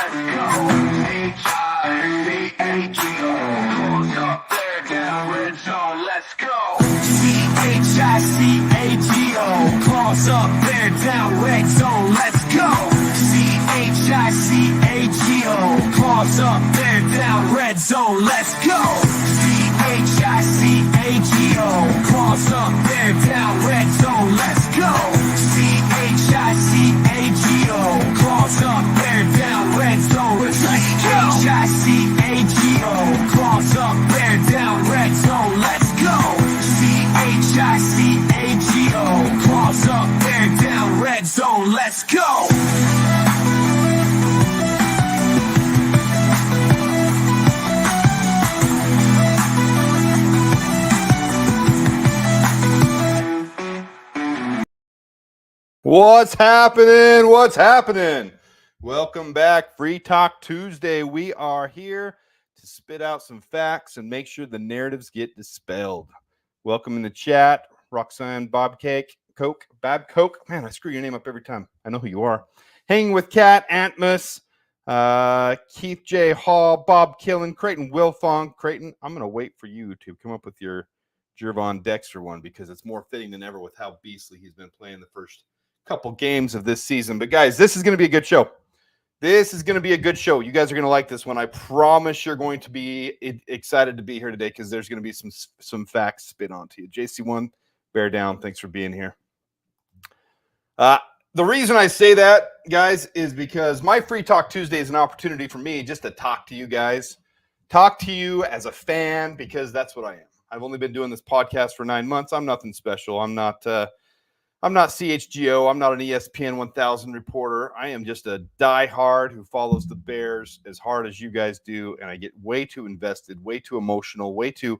let's go. H-I-C-A-G-O. Close up, there, down, red zone, let's go. C-H-I-C-A-G-O. Claws up, bear down, red zone, let's go. C-H-I-C-A-G-O. Claws up, bear down, red zone, let's go. C-H-I-C-A-G-O. Claws up, bear down, red zone, let's go. C-H-I-C-A-G-O. Claws up, bear down, red zone, let's go. C-H-I-C-A-G-O. Claws up, bear down, red zone, let's go. C-H-I-C-A-G-O. Claws up, bear down, red zone, let's go. What's happening? What's happening? Welcome back. Free Talk Tuesday. We are here to spit out some facts and make sure the narratives get dispelled. Welcome in the chat, Roxanne Coke. Man, I screw your name up every time. I know who you are. Hanging with Kat, Antmus, Keith J. Hall, Bob Killen, Creighton Wilfong. Creighton, I'm going to wait for you to come up with your Jervon Dexter one because it's more fitting than ever with how beastly he's been playing the first couple games of this season. But guys, this is going to be a good show. This is going to be a good show. You guys are going to like this one. I promise you're going to be excited to be here today because there's going to be some facts spit onto you. JC1, bear down. Thanks for being here. The reason I say that, guys, is because my Free Talk Tuesday is an opportunity for me just to talk to you guys, talk to you as a fan, because that's what I am. I've only been doing this podcast for 9 months. I'm nothing special. I'm not CHGO. I'm not an ESPN 1000 reporter. I am just a diehard who follows the Bears as hard as you guys do, and I get way too invested, way too emotional, way too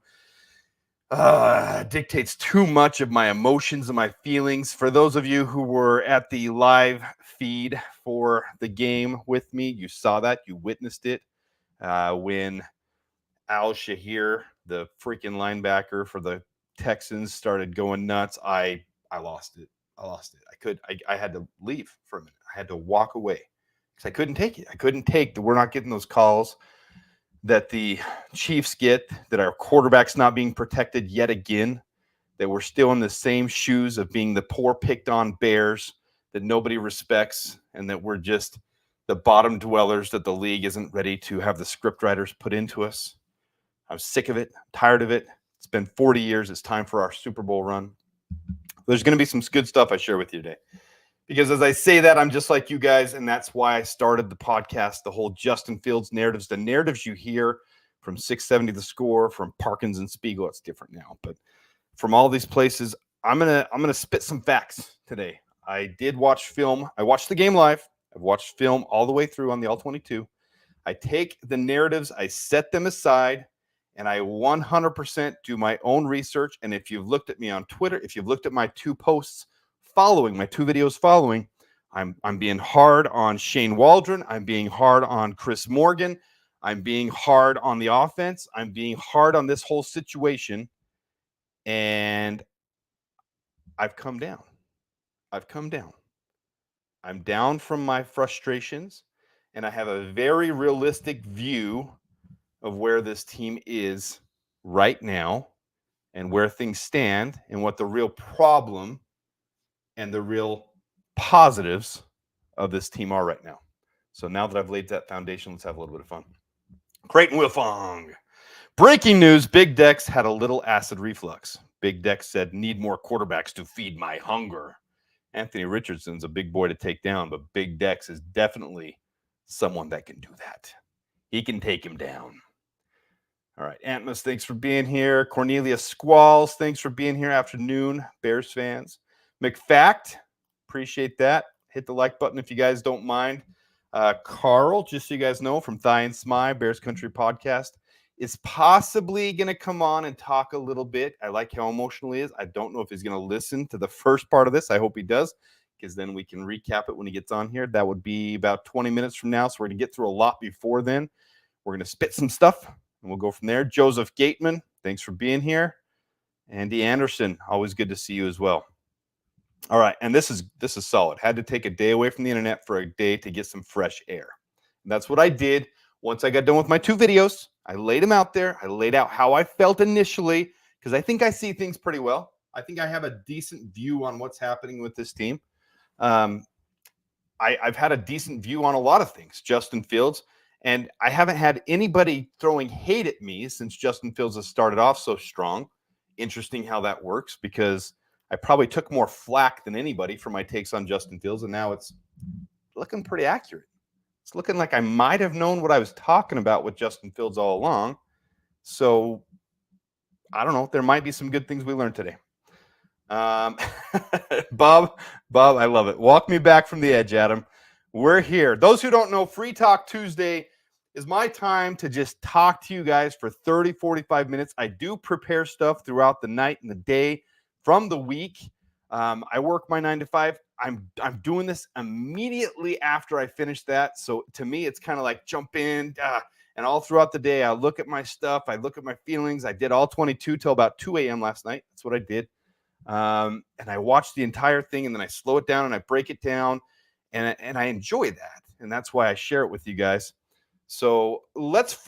dictates too much of my emotions and my feelings. For those of you who were at the live feed for the game with me, you saw that, you witnessed it when Al Shahir, the freaking linebacker for the Texans, started going nuts. I lost it. I had to leave for a minute. I had to walk away because I couldn't take it. I couldn't take we're not getting those calls that the Chiefs get, that our quarterback's not being protected yet again, that we're still in the same shoes of being the poor picked on Bears that nobody respects, and that we're just the bottom dwellers that the league isn't ready to have the script writers put into us. I'm sick of it. I'm tired of it. It's been 40 years. It's time for our Super Bowl run. There's going to be some good stuff I share with you today. Because as I say that, I'm just like you guys, and that's why I started the podcast, the whole Justin Fields narratives, the narratives you hear from 670 The Score, from Parkins and Spiegel. It's different now, but from all these places, I'm gonna spit some facts today. I did watch film. I watched the game live. I've watched film all the way through on the All-22. I take the narratives, I set them aside, and I 100% do my own research. And if you've looked at me on Twitter, if you've looked at my two posts following, my two videos following, I'm being hard on Shane Waldron. I'm being hard on Chris Morgan. I'm being hard on the offense. I'm being hard on this whole situation. And I've come down. I'm down from my frustrations, and I have a very realistic view of where this team is right now and where things stand and what the real problem and the real positives of this team are right now. So now that I've laid that foundation, let's have a little bit of fun. Creighton Wilfong. Breaking news, Big Dex had a little acid reflux. Big Dex said, need more quarterbacks to feed my hunger. Anthony Richardson's a big boy to take down, but Big Dex is definitely someone that can do that. He can take him down. All right, Antmus, thanks for being here. Cornelia Squalls, thanks for being here. Afternoon, Bears fans. McFact, appreciate that. Hit the like button if you guys don't mind. Carl, just so you guys know, from Thigh and Smy, Bears Country Podcast, is possibly going to come on and talk a little bit. I like how emotional he is. I don't know if he's going to listen to the first part of this. I hope he does, because then we can recap it when he gets on here. That would be about 20 minutes from now, so we're going to get through a lot before then. We're going to spit some stuff, and we'll go from there. Joseph Gateman, thanks for being here. Andy Anderson, always good to see you as well. All right, and this is solid. Had to take a day away from the internet for a day to get some fresh air. That's what I did. Once I got done with my 2 videos, I laid them out there. I laid out how I felt initially because I think I see things pretty well. I think I have a decent view on what's happening with this team. Um, I've had a decent view on a lot of things, Justin Fields, and I haven't had anybody throwing hate at me since Justin Fields has started off so strong. Interesting how that works because I probably took more flack than anybody for my takes on Justin Fields, and now it's looking pretty accurate. It's looking like I might have known what I was talking about with Justin Fields all along. So I don't know. There might be some good things we learned today. Um, Bob, I love it. Walk me back from the edge, Adam. We're here. Those who don't know, Free Talk Tuesday is my time to just talk to you guys for 30, 45 minutes. I do prepare stuff throughout the night and the day from the week. I work my 9 to 5. I'm doing this immediately after I finish that. So to me, it's kind of like jump in. And all throughout the day, I look at my stuff. I look at my feelings. I did all 22 till about 2 a.m. last night. That's what I did. And I watch the entire thing, and then I slow it down and I break it down, and I enjoy that. And that's why I share it with you guys. So let's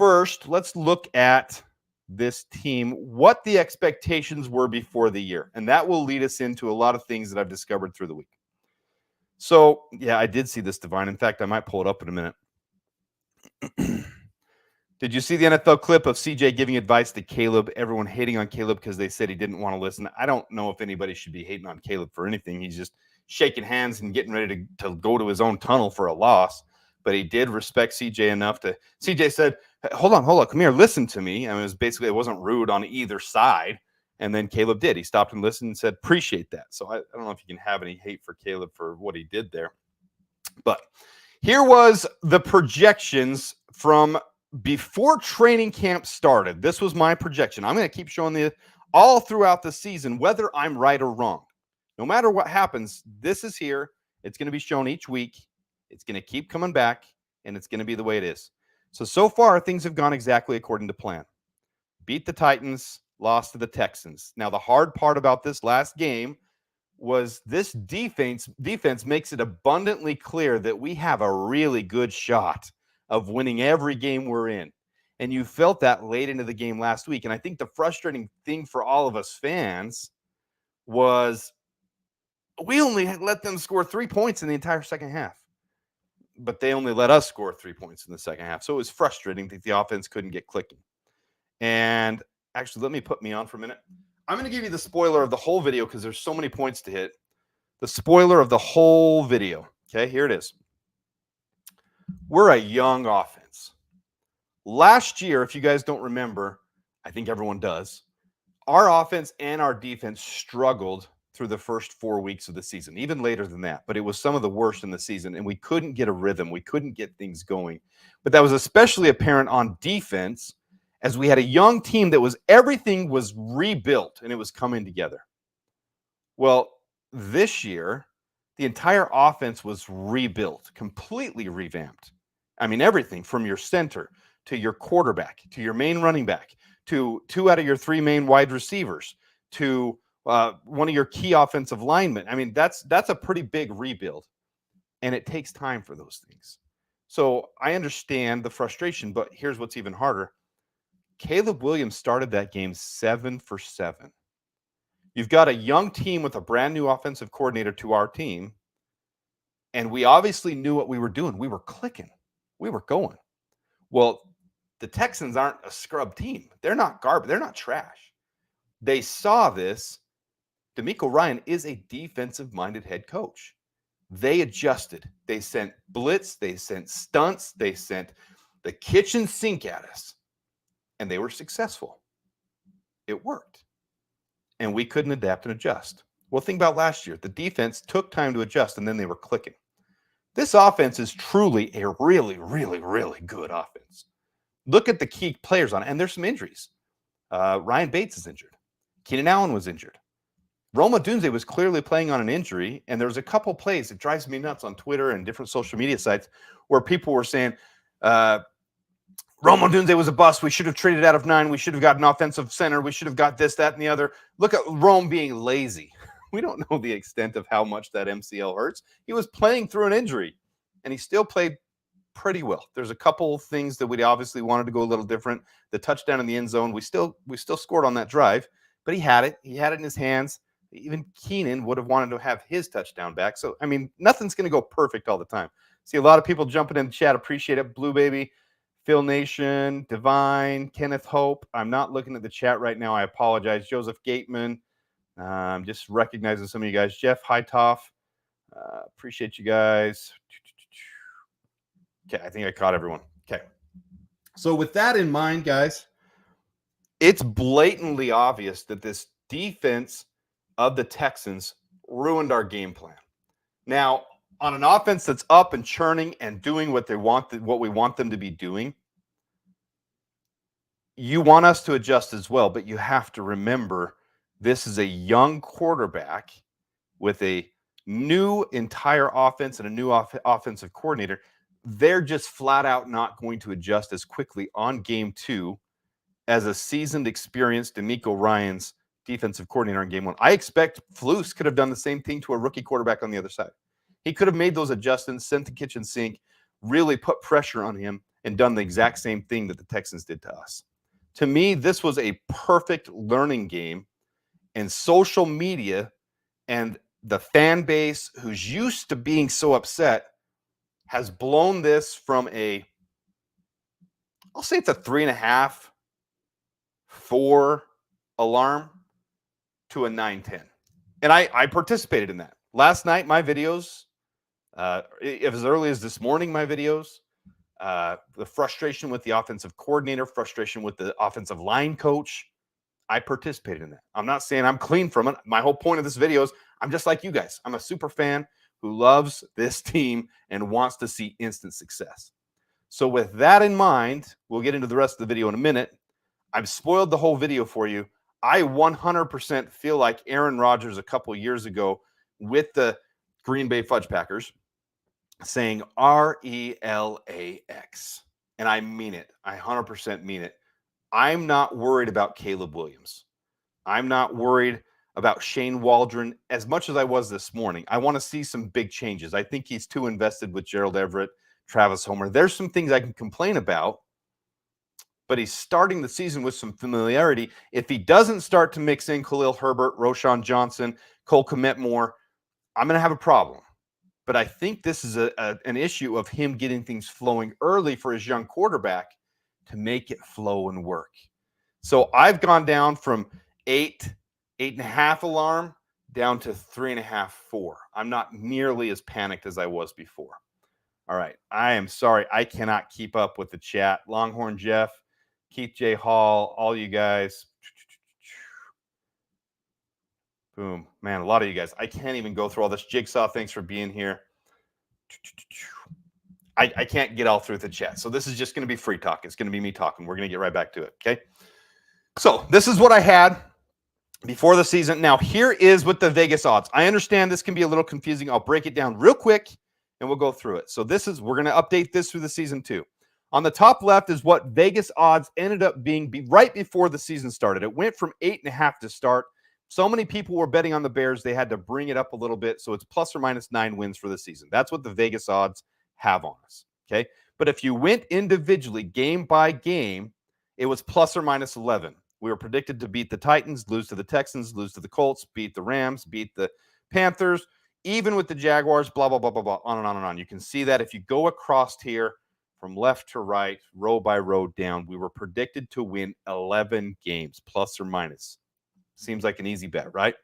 look at this team, what the expectations were before the year. And that will lead us into a lot of things that I've discovered through the week. So, yeah, I did see this, Divine. In fact, I might pull it up in a minute. Did you see the NFL clip of CJ giving advice to Caleb? Everyone hating on Caleb because they said he didn't want to listen. I don't know if anybody should be hating on Caleb for anything. He's just shaking hands and getting ready to go to his own tunnel for a loss. But he did respect CJ enough to. CJ said, hold on, come here, listen to me. And it wasn't rude on either side. And then Caleb did. He stopped and listened and said, appreciate that. So I don't know if you can have any hate for Caleb for what he did there. But here was the projections from before training camp started. This was my projection. I'm going to keep showing you all throughout the season, whether I'm right or wrong. No matter what happens, this is here. It's going to be shown each week. It's going to keep coming back, and it's going to be the way it is. So far, things have gone exactly according to plan. Beat the Titans, lost to the Texans. Now, the hard part about this last game was this defense makes it abundantly clear that we have a really good shot of winning every game we're in. And you felt that late into the game last week. And I think the frustrating thing for all of us fans was we only let them score 3 points in the entire second half. But they only let us score 3 points in the second half. So it was frustrating that the offense couldn't get clicking. And actually, let me put me on for a minute. I'm going to give you the spoiler of the whole video because there's so many points to hit. The spoiler of the whole video. Okay, here it is. We're a young offense. Last year, if you guys don't remember, I think everyone does, our offense and our defense struggled through the first 4 weeks of the season, even later than that. But it was some of the worst in the season, and we couldn't get a rhythm. We couldn't get things going. But that was especially apparent on defense as we had a young team that everything was rebuilt and it was coming together. Well, this year, the entire offense was rebuilt, completely revamped. I mean, everything from your center to your quarterback, to your main running back, to 2 out of your 3 main wide receivers, to one of your key offensive linemen. I mean, that's a pretty big rebuild, and it takes time for those things. So I understand the frustration, but here's what's even harder. Caleb Williams started that game 7 for 7. You've got a young team with a brand new offensive coordinator to our team, and we obviously knew what we were doing. We were clicking. We were going. Well, the Texans aren't a scrub team. They're not garbage. They're not trash. They saw this. DeMeco Ryan is a defensive-minded head coach. They adjusted. They sent blitz. They sent stunts. They sent the kitchen sink at us, and they were successful. It worked, and we couldn't adapt and adjust. Well, think about last year. The defense took time to adjust, and then they were clicking. This offense is truly a really, really, really good offense. Look at the key players on it, and there's some injuries. Ryan Bates is injured. Keenan Allen was injured. Roma Dunze was clearly playing on an injury, and there was a couple plays. It drives me nuts on Twitter and different social media sites where people were saying, Roma Dunze was a bust. We should have traded out of 9. We should have got an offensive center. We should have got this, that, and the other. Look at Rome being lazy. We don't know the extent of how much that MCL hurts. He was playing through an injury, and he still played pretty well. There's a couple things that we obviously wanted to go a little different. The touchdown in the end zone, we still scored on that drive, but he had it. He had it in his hands. Even Keenan would have wanted to have his touchdown back. So, I mean, nothing's going to go perfect all the time. See a lot of people jumping in the chat. Appreciate it. Blue Baby, Phil Nation, Divine, Kenneth Hope. I'm not looking at the chat right now. I apologize. Joseph Gateman. I'm just recognizing some of you guys. Jeff Hightoff. Appreciate you guys. Okay, I think I caught everyone. Okay. So with that in mind, guys, it's blatantly obvious that this defense of the Texans ruined our game plan. Now, on an offense that's up and churning and doing what we want them to be doing, you want us to adjust as well, but you have to remember this is a young quarterback with a new entire offense and a new offensive coordinator. They're just flat out not going to adjust as quickly on game 2 as a seasoned, experienced DeMeco Ryans defensive coordinator on game 1. I expect Flus could have done the same thing to a rookie quarterback on the other side. He could have made those adjustments, sent the kitchen sink, really put pressure on him, and done the exact same thing that the Texans did to us. To me, this was a perfect learning game, and social media and the fan base who's used to being so upset has blown this from I'll say it's a 3.5, 4 alarm to a 9-10. And I participated in that. Last night, my videos, as early as this morning, my videos, the frustration with the offensive coordinator, frustration with the offensive line coach, I participated in that. I'm not saying I'm clean from it. My whole point of this video is I'm just like you guys. I'm a super fan who loves this team and wants to see instant success. So with that in mind, we'll get into the rest of the video in a minute. I've spoiled the whole video for you. I 100% feel like Aaron Rodgers a couple years ago with the Green Bay Fudge Packers saying RELAX. And I mean it. I 100% mean it. I'm not worried about Caleb Williams. I'm not worried about Shane Waldron as much as I was this morning. I want to see some big changes. I think he's too invested with Gerald Everett, Travis Homer. There's some things I can complain about, but he's starting the season with some familiarity. If he doesn't start to mix in Khalil Herbert, Roshan Johnson, Cole Kmet more, I'm going to have a problem. But I think this is an issue of him getting things flowing early for his young quarterback to make it flow and work. So I've gone down from 8.5 alarm down to 3.5, 4. I'm not nearly as panicked as I was before. All right. I am sorry. I cannot keep up with the chat. Longhorn Jeff, Keith J. Hall, all you guys. Boom. Man, a lot of you guys. I can't even go through all this. Jigsaw, thanks for being here. I can't get all through the chat. So this is just going to be free talk. It's going to be me talking. We're going to get right back to it. Okay. So this is what I had before the season. Now, here is with the Vegas odds. I understand this can be a little confusing. I'll break it down real quick and we'll go through it. So we're going to update this through the season too. On the top left is what Vegas odds ended up being right before the season started. It went from 8.5 to start. So many people were betting on the Bears, they had to bring it up a little bit. So it's plus or minus 9 wins for the season. That's what the Vegas odds have on us. Okay. But if you went individually, game by game, it was plus or minus 11. We were predicted to beat the Titans, lose to the Texans, lose to the Colts, beat the Rams, beat the Panthers, even with the Jaguars, blah, blah, blah, blah, blah, on and on and on. You can see that if you go across here from left to right, row by row down, we were predicted to win 11 games, plus or minus. Seems like an easy bet, right?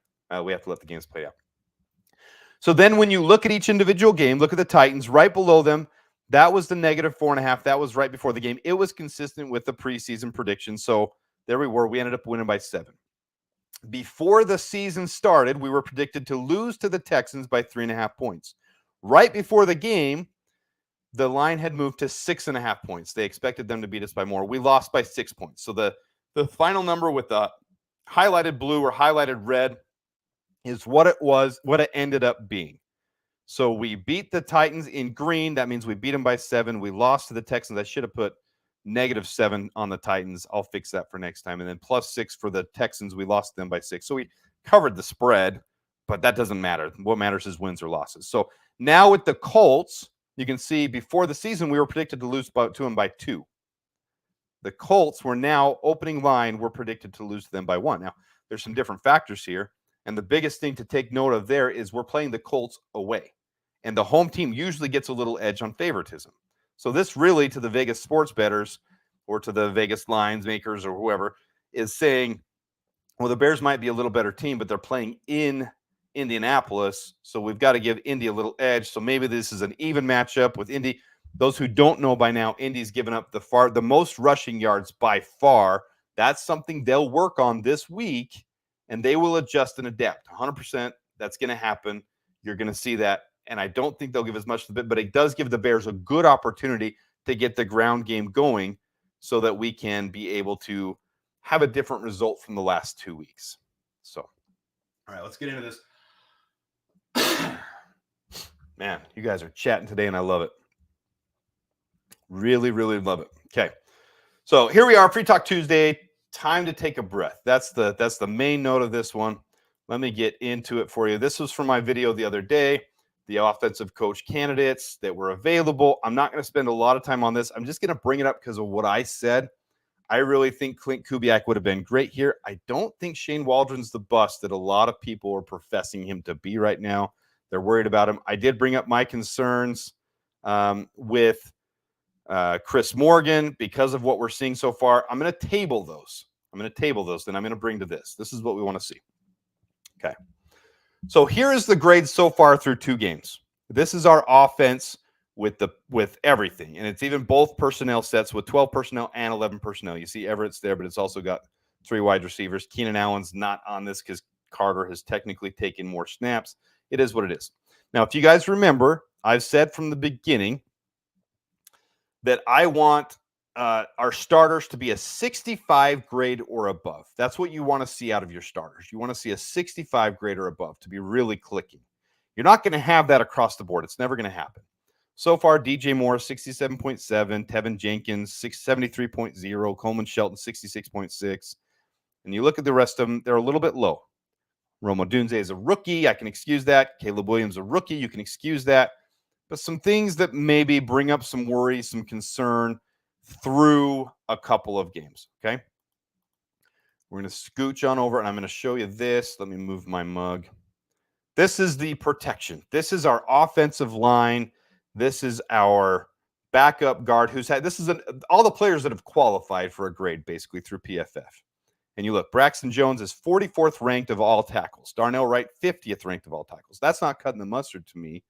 We have to let the games play out. So then when you look at each individual game, look at the Titans right below them. That was the negative 4.5. That was right before the game. It was consistent with the preseason prediction. So there we were. We ended up winning by 7. Before the season started, we were predicted to lose to the Texans by 3.5 points. Right before the game, the line had moved to 6.5 points. They expected them to beat us by more. We lost by 6 points. So the final number with the highlighted blue or highlighted red is what it was, what it ended up being. So we beat the Titans in green. That means we beat them by 7. We lost to the Texans. I should have put -7 on the Titans. I'll fix that for next time. And then +6 for the Texans. We lost them by 6. So we covered the spread, but that doesn't matter. What matters is wins or losses. So now with the Colts, You can see before the season, we were predicted to lose to them by 2. The Colts were now opening line. We're predicted to lose to them by 1. Now, there's some different factors here. And the biggest thing to take note of there is we're playing the Colts away. And the home team usually gets a little edge on favoritism. So this really, to the Vegas sports bettors or to the Vegas lines makers or whoever, is saying, well, the Bears might be a little better team, but they're playing in Indianapolis. So we've got to give Indy a little edge. So maybe this is an even matchup with Indy. Those who don't know by now, Indy's given up the most rushing yards by far. That's something they'll work on this week, and they will adjust and adapt. 100%, that's going to happen. You're going to see that, and I don't think they'll give as much of it, but it does give the Bears a good opportunity to get the ground game going so that we can be able to have a different result from the last 2 weeks. So, all right, let's get into this. Man, you guys are chatting today, and I love it. Really, really love it. Okay. So here we are, Free Talk Tuesday. Time to take a breath. That's the main note of this one. Let me get into it for you. This was from my video the other day, the offensive coach candidates that were available. I'm not going to spend a lot of time on this. I'm just going to bring it up because of what I said. I really think Clint Kubiak would have been great here. I don't think Shane Waldron's the bust that a lot of people are professing him to be right now. They're worried about him. I did bring up my concerns with Chris Morgan because of what we're seeing so far. I'm going to table those. Then I'm going to bring to this. This is what we want to see. Okay. So here is the grade so far through 2 games. This is our offense with everything. And it's even both personnel sets with 12 personnel and 11 personnel. You see Everett's there, but it's also got 3 wide receivers. Keenan Allen's not on this because Carter has technically taken more snaps. It is what it is. Now, if you guys remember, I've said from the beginning that I want our starters to be a 65 grade or above. That's what you want to see out of your starters. You want to see a 65 grade or above to be really clicking. You're not going to have that across the board. It's never going to happen. So far, DJ Moore, 67.7, Tevin Jenkins, 73.0, Coleman Shelton, 66.6. And you look at the rest of them, they're a little bit low. Rome Odunze is a rookie. I can excuse that. Caleb Williams, a rookie. You can excuse that. But some things that maybe bring up some worry, some concern through a couple of games, okay? We're going to scooch on over, and I'm going to show you this. Let me move my mug. This is the protection. This is our offensive line. This is our backup guard who's had – this is all the players that have qualified for a grade basically through PFF. And you look, Braxton Jones is 44th ranked of all tackles. Darnell Wright, 50th ranked of all tackles. That's not cutting the mustard to me.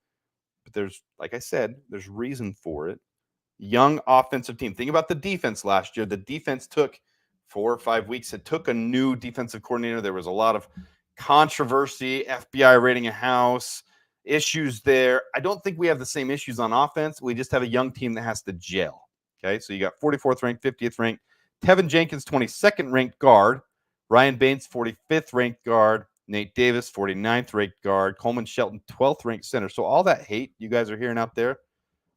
But there's, like I said, there's reason for it. Young offensive team. Think about the defense last year. The defense took 4 or 5 weeks. It took a new defensive coordinator. There was a lot of controversy, FBI raiding a house, issues there. I don't think we have the same issues on offense. We just have a young team that has to gel. Okay, so you got 44th ranked, 50th ranked. Tevin Jenkins, 22nd ranked guard. Ryan Baines, 45th ranked guard. Nate Davis, 49th ranked guard. Coleman Shelton, 12th ranked center. So all that hate you guys are hearing out there,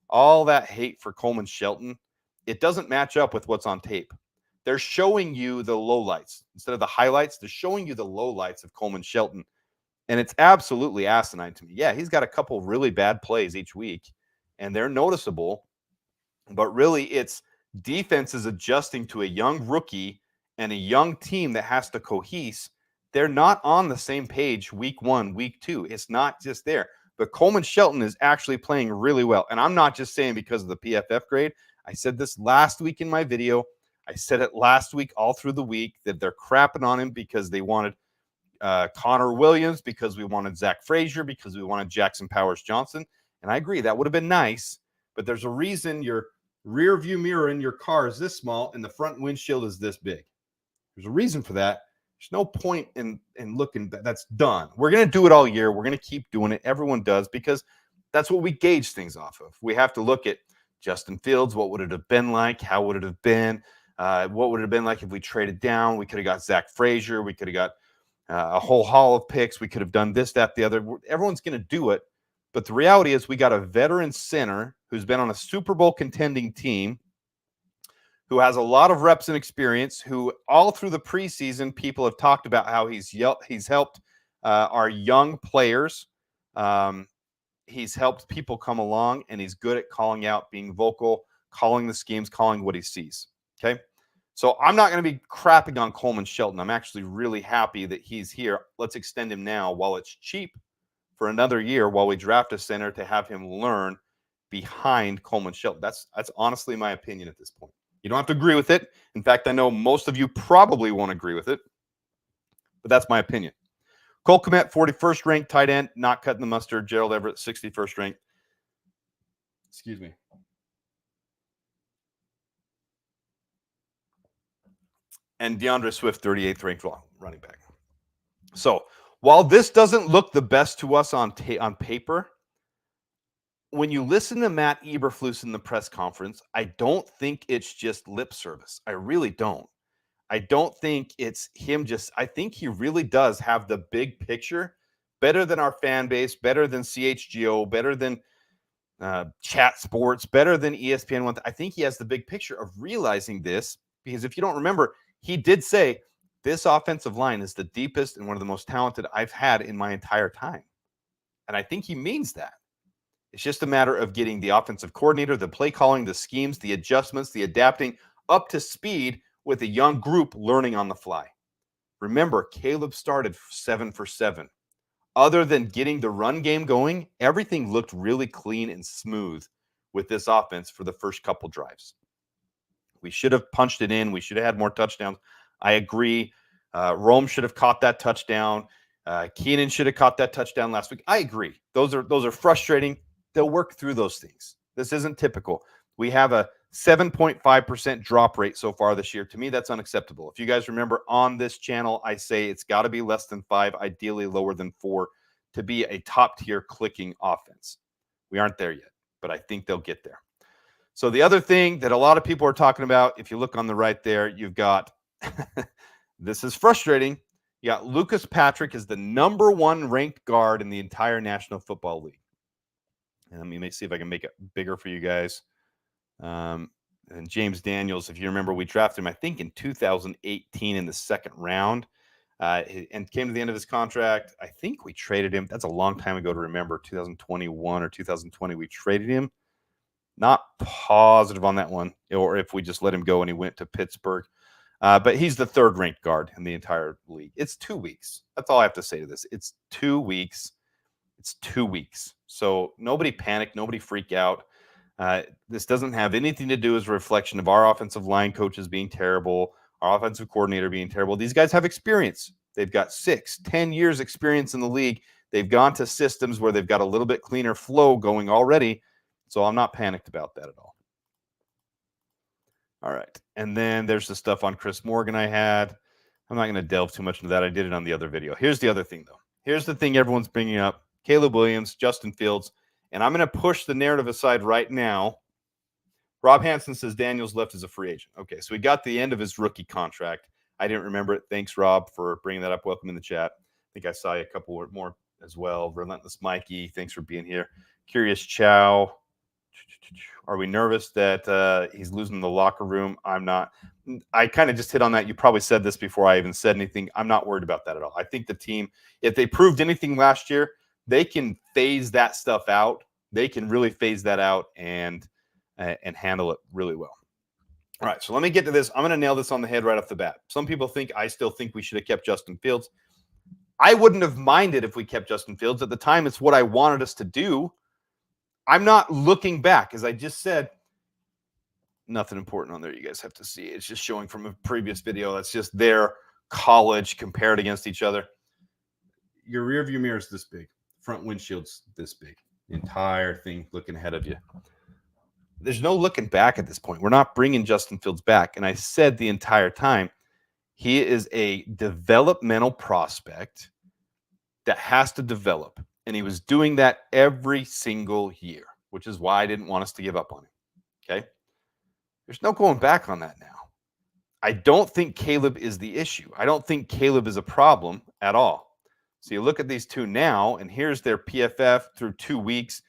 all that hate for Coleman Shelton, it doesn't match up with what's on tape. They're showing you the lowlights. Instead of the highlights, they're showing you the lowlights of Coleman Shelton. And it's absolutely asinine to me. Yeah, he's got a couple really bad plays each week, and they're noticeable. But really, it's defense is adjusting to a young rookie and a young team that has to cohese. They're not on the same page week 1, week 2. It's not just there. But Coleman Shelton is actually playing really well. And I'm not just saying because of the PFF grade. I said this last week in my video. I said it last week all through the week that they're crapping on him because they wanted Connor Williams, because we wanted Zach Frazier, because we wanted Jackson Powers Johnson. And I agree, that would have been nice. But there's a reason your rear view mirror in your car is this small and the front windshield is this big. There's a reason for that. There's no point in looking. That's done. We're going to do it all year. We're going to keep doing it. Everyone does, because that's what we gauge things off of. We have to look at Justin Fields. What would it have been like? How would it have been? What would it have been like if we traded down? We could have got Zach Frazier. We could have got a whole haul of picks. We could have done this, that, the other. Everyone's going to do it. But the reality is we got a veteran center who's been on a Super Bowl contending team, who has a lot of reps and experience, who all through the preseason, people have talked about how he's helped our young players he's helped people come along, and he's good at calling out, being vocal, calling the schemes, calling what he sees. Okay. So I'm not going to be crapping on Coleman Shelton. I'm actually really happy that he's here. Let's extend him now while it's cheap for another year while we draft a center to have him learn behind Coleman Shelton. That's honestly my opinion at this point. You don't have to agree with it. In fact, I know most of you probably won't agree with it, but that's my opinion. Cole Kmet, 41st ranked tight end, not cutting the mustard. Gerald Everett, 61st ranked. Excuse me. And DeAndre Swift, 38th ranked running back. So while this doesn't look the best to us on paper, when you listen to Matt Eberflus in the press conference, I don't think it's just lip service. I really don't. I don't think it's him I think he really does have the big picture better than our fan base, better than CHGO, better than Chat Sports, better than ESPN. I think he has the big picture of realizing this, because if you don't remember, he did say this offensive line is the deepest and one of the most talented I've had in my entire time. And I think he means that. It's just a matter of getting the offensive coordinator, the play calling, the schemes, the adjustments, the adapting up to speed with a young group learning on the fly. Remember, Caleb started 7 for 7. Other than getting the run game going, everything looked really clean and smooth with this offense for the first couple drives. We should have punched it in. We should have had more touchdowns. I agree. Rome should have caught that touchdown. Keenan should have caught that touchdown last week. I agree. Those are frustrating. They'll work through those things. This isn't typical. We have a 7.5% drop rate so far this year. To me, that's unacceptable. If you guys remember on this channel, I say it's got to be less than 5, ideally lower than 4, to be a top-tier clicking offense. We aren't there yet, but I think they'll get there. So the other thing that a lot of people are talking about, if you look on the right there, you've got, this is frustrating, you got Lucas Patrick is the number 1 ranked guard in the entire National Football League. And let me see if I can make it bigger for you guys. And James Daniels, if you remember, we drafted him, I think, in 2018 in the second round, and came to the end of his contract. I think we traded him. That's a long time ago to remember, 2021 or 2020, we traded him. Not positive on that one, or if we just let him go and he went to Pittsburgh. But he's the 3rd ranked guard in the entire league. It's 2 weeks. That's all I have to say to this. It's 2 weeks. It's 2 weeks. So nobody panic. Nobody freak out. This doesn't have anything to do as a reflection of our offensive line coaches being terrible, our offensive coordinator being terrible. These guys have experience. They've got 6-10 years experience in the league. They've gone to systems where they've got a little bit cleaner flow going already. So I'm not panicked about that at all. All right. And then there's the stuff on Chris Morgan I had. I'm not going to delve too much into that. I did it on the other video. Here's the other thing, though. Here's the thing everyone's bringing up. Caleb Williams, Justin Fields. And I'm going to push the narrative aside right now. Rob Hansen says Daniels left as a free agent. Okay, so we got the end of his rookie contract. I didn't remember it. Thanks, Rob, for bringing that up. Welcome in the chat. I think I saw you a couple more as well. Relentless Mikey, thanks for being here. Curious Chow. Are we nervous that he's losing the locker room? I'm not. I kind of just hit on that. You probably said this before I even said anything. I'm not worried about that at all. I think the team, if they proved anything last year, they can phase that stuff out. They can really phase that out and handle it really well. All right, so let me get to this. I'm going to nail this on the head right off the bat. Some people I still think we should have kept Justin Fields. I wouldn't have minded if we kept Justin Fields. At the time, it's what I wanted us to do. I'm not looking back. As I just said, nothing important on there you guys have to see. It's just showing from a previous video. That's just their college compared against each other. Your rear view mirror is this big. Front windshield's this big. The entire thing looking ahead of you. There's no looking back at this point. We're not bringing Justin Fields back. And I said the entire time, he is a developmental prospect that has to develop. And he was doing that every single year, which is why I didn't want us to give up on him. Okay? There's no going back on that now. I don't think Caleb is the issue. I don't think Caleb is a problem at all. So you look at these two now, and here's their PFF through 2 weeks.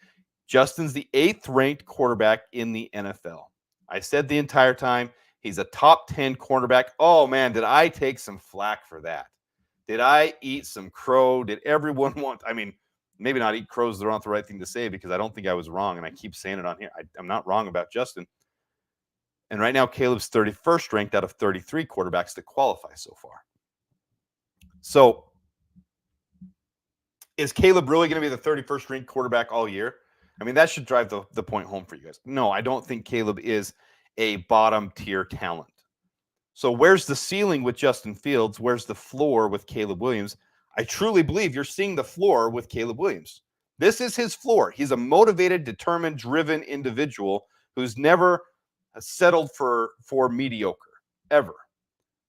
Justin's the 8th ranked quarterback in the NFL. I said the entire time, he's a top 10 cornerback. Oh, man, did I take some flack for that? Did I eat some crow? Did everyone want? I mean, maybe not eat crows, they're not the right thing to say because I don't think I was wrong. And I keep saying it on here. I'm not wrong about Justin. And right now, Caleb's 31st ranked out of 33 quarterbacks that qualify so far. So is Caleb really going to be the 31st ranked quarterback all year? I mean, that should drive the point home for you guys. No, I don't think Caleb is a bottom tier talent. So where's the ceiling with Justin Fields? Where's the floor with Caleb Williams? I truly believe you're seeing the floor with Caleb Williams. This is his floor. He's a motivated, determined, driven individual who's never settled for mediocre ever.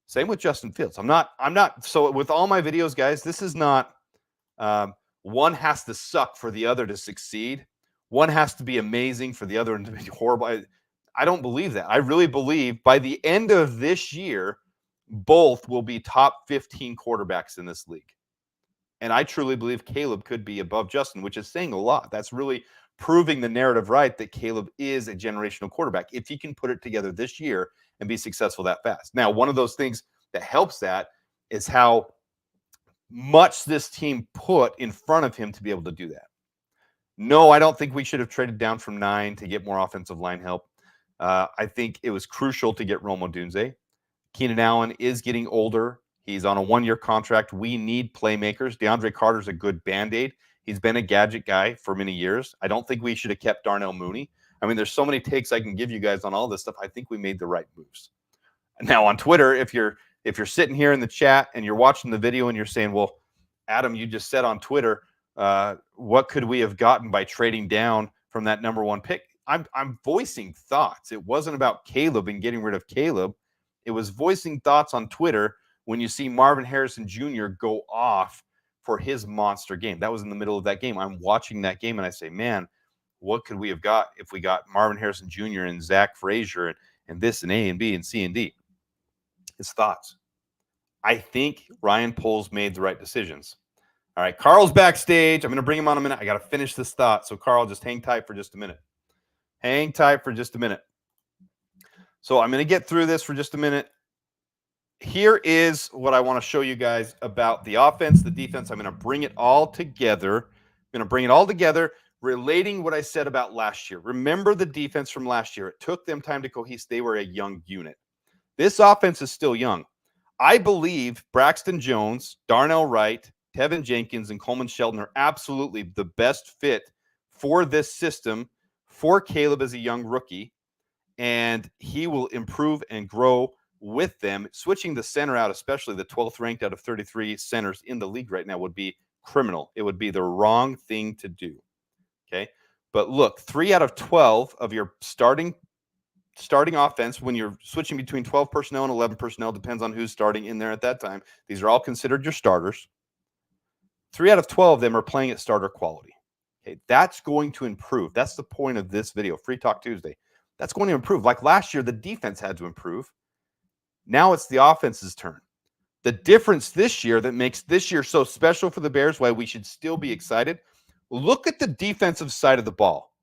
Same with Justin Fields. I'm not. So with all my videos, guys, this is not one has to suck for the other to succeed. One has to be amazing for the other to be horrible. I don't believe that. I really believe by the end of this year, both will be top 15 quarterbacks in this league. And I truly believe Caleb could be above Justin, which is saying a lot. That's really proving the narrative right that Caleb is a generational quarterback if he can put it together this year and be successful that fast. Now, one of those things that helps that is how much this team put in front of him to be able to do that. No, I don't think we should have traded down from 9 to get more offensive line help. I think it was crucial to get Rome Odunze. Keenan Allen is getting older. He's on a 1-year contract. We need playmakers. DeAndre Carter's a good Band-Aid. He's been a gadget guy for many years. I don't think we should have kept Darnell Mooney. I mean, there's so many takes I can give you guys on all this stuff. I think we made the right moves. Now on Twitter, if you're sitting here in the chat and you're watching the video and you're saying, well, Adam, you just said on Twitter, what could we have gotten by trading down from that number 1 pick? I'm voicing thoughts. It wasn't about Caleb and getting rid of Caleb. It was voicing thoughts on Twitter when you see Marvin Harrison Jr. go off for his monster game. That was in the middle of that game. I'm watching that game and I say, man, what could we have got if we got Marvin Harrison Jr. and Zach Frazier and this and A and B and C and D? His thoughts. I think Ryan Poles made the right decisions. All right, Carl's backstage. I'm going to bring him on a minute. I got to finish this thought. So, Carl, just hang tight for just a minute. Hang tight for just a minute. So I'm going to get through this for just a minute. Here is what I want to show you guys about the offense, the defense. I'm going to bring it all together. Relating what I said about last year. Remember the defense from last year. It took them time to cohese. They were a young unit. This offense is still young. I believe Braxton Jones, Darnell Wright, Tevin Jenkins, and Coleman Shelton are absolutely the best fit for this system for Caleb as a young rookie, and he will improve and grow with them. Switching the center out, especially the 12th ranked out of 33 centers in the league right now, would be criminal. It would be the wrong thing to do. Okay. But look, 3 out of 12 of your starting offense, when you're switching between 12 personnel and 11 personnel, depends on who's starting in there at that time. These are all considered your starters. 3 out of 12 of them are playing at starter quality. Okay, that's going to improve. That's the point of this video, Free Talk Tuesday. That's going to improve. Like last year, the defense had to improve. Now it's the offense's turn. The difference this year that makes this year so special for the Bears, why we should still be excited, look at the defensive side of the ball.